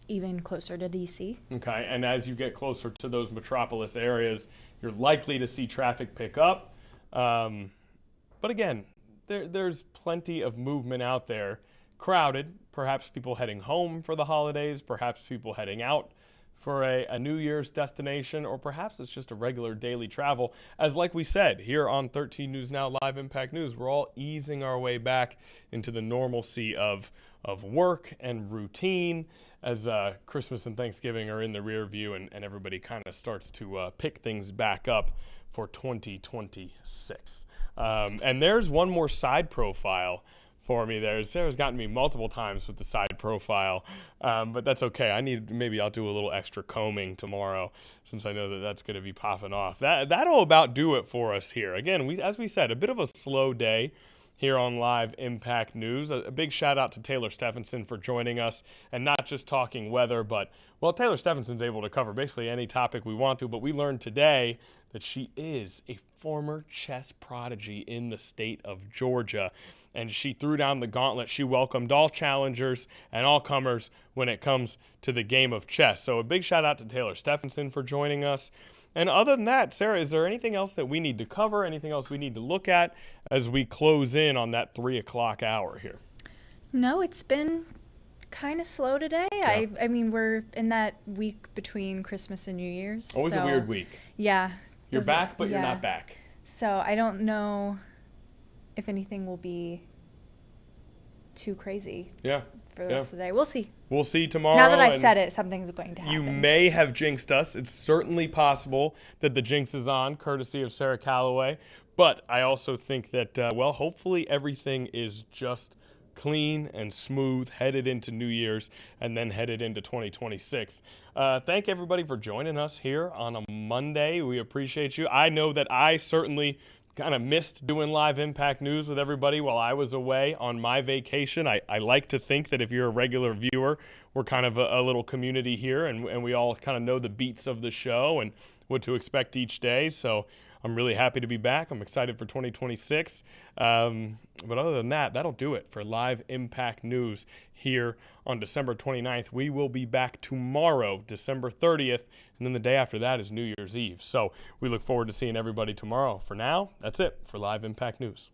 even closer to DC. Okay, and as you get closer to those metropolis areas, you're likely to see traffic pick up. But again, there's plenty of movement out there. Crowded, perhaps people heading home for the holidays, perhaps people heading out for a New Year's destination, or perhaps it's just a regular daily travel. As like we said, here on 13 News Now Live Impact News, we're all easing our way back into the normalcy of work and routine as Christmas and Thanksgiving are in the rear view and everybody kind of starts to pick things back up for 2026. And there's one more side profile for me there. Sarah's gotten me multiple times with the side profile, but that's okay. Maybe I'll do a little extra combing tomorrow since I know that that's going to be popping off. That'll about do it for us here. Again, as we said, a bit of a slow day here on Live Impact News. A big shout out to Taylor Stephenson for joining us and not just talking weather, but, well, Taylor Stephenson's able to cover basically any topic we want to, but we learned today that she is a former chess prodigy in the state of Georgia. And she threw down the gauntlet. She welcomed all challengers and all comers when it comes to the game of chess. So a big shout out to Taylor Stephenson for joining us. And other than that, Sarah, is there anything else that we need to cover, anything else we need to look at as we close in on that 3 o'clock hour here? No, it's been kind of slow today. Yeah. I mean, we're in that week between Christmas and New Year's. Always a weird week. Yeah. You're back, but you're not back. So I don't know if anything will be too crazy for the rest of the day. We'll see. We'll see tomorrow. Now that I've said it, something's going to happen. You may have jinxed us. It's certainly possible that the jinx is on, courtesy of Sarah Calloway. But I also think that, hopefully everything is just clean and smooth, headed into New Year's and then headed into 2026. Thank everybody for joining us here on a Monday. We appreciate you. I know that I certainly kind of missed doing Live Impact News with everybody while I was away on my vacation. I like to think that if you're a regular viewer, we're kind of a little community here and we all kind of know the beats of the show and what to expect each day. So I'm really happy to be back. I'm excited for 2026. But other than that, that'll do it for Live Impact News here on December 29th. We will be back tomorrow, December 30th, and then the day after that is New Year's Eve. So we look forward to seeing everybody tomorrow. For now, that's it for Live Impact News.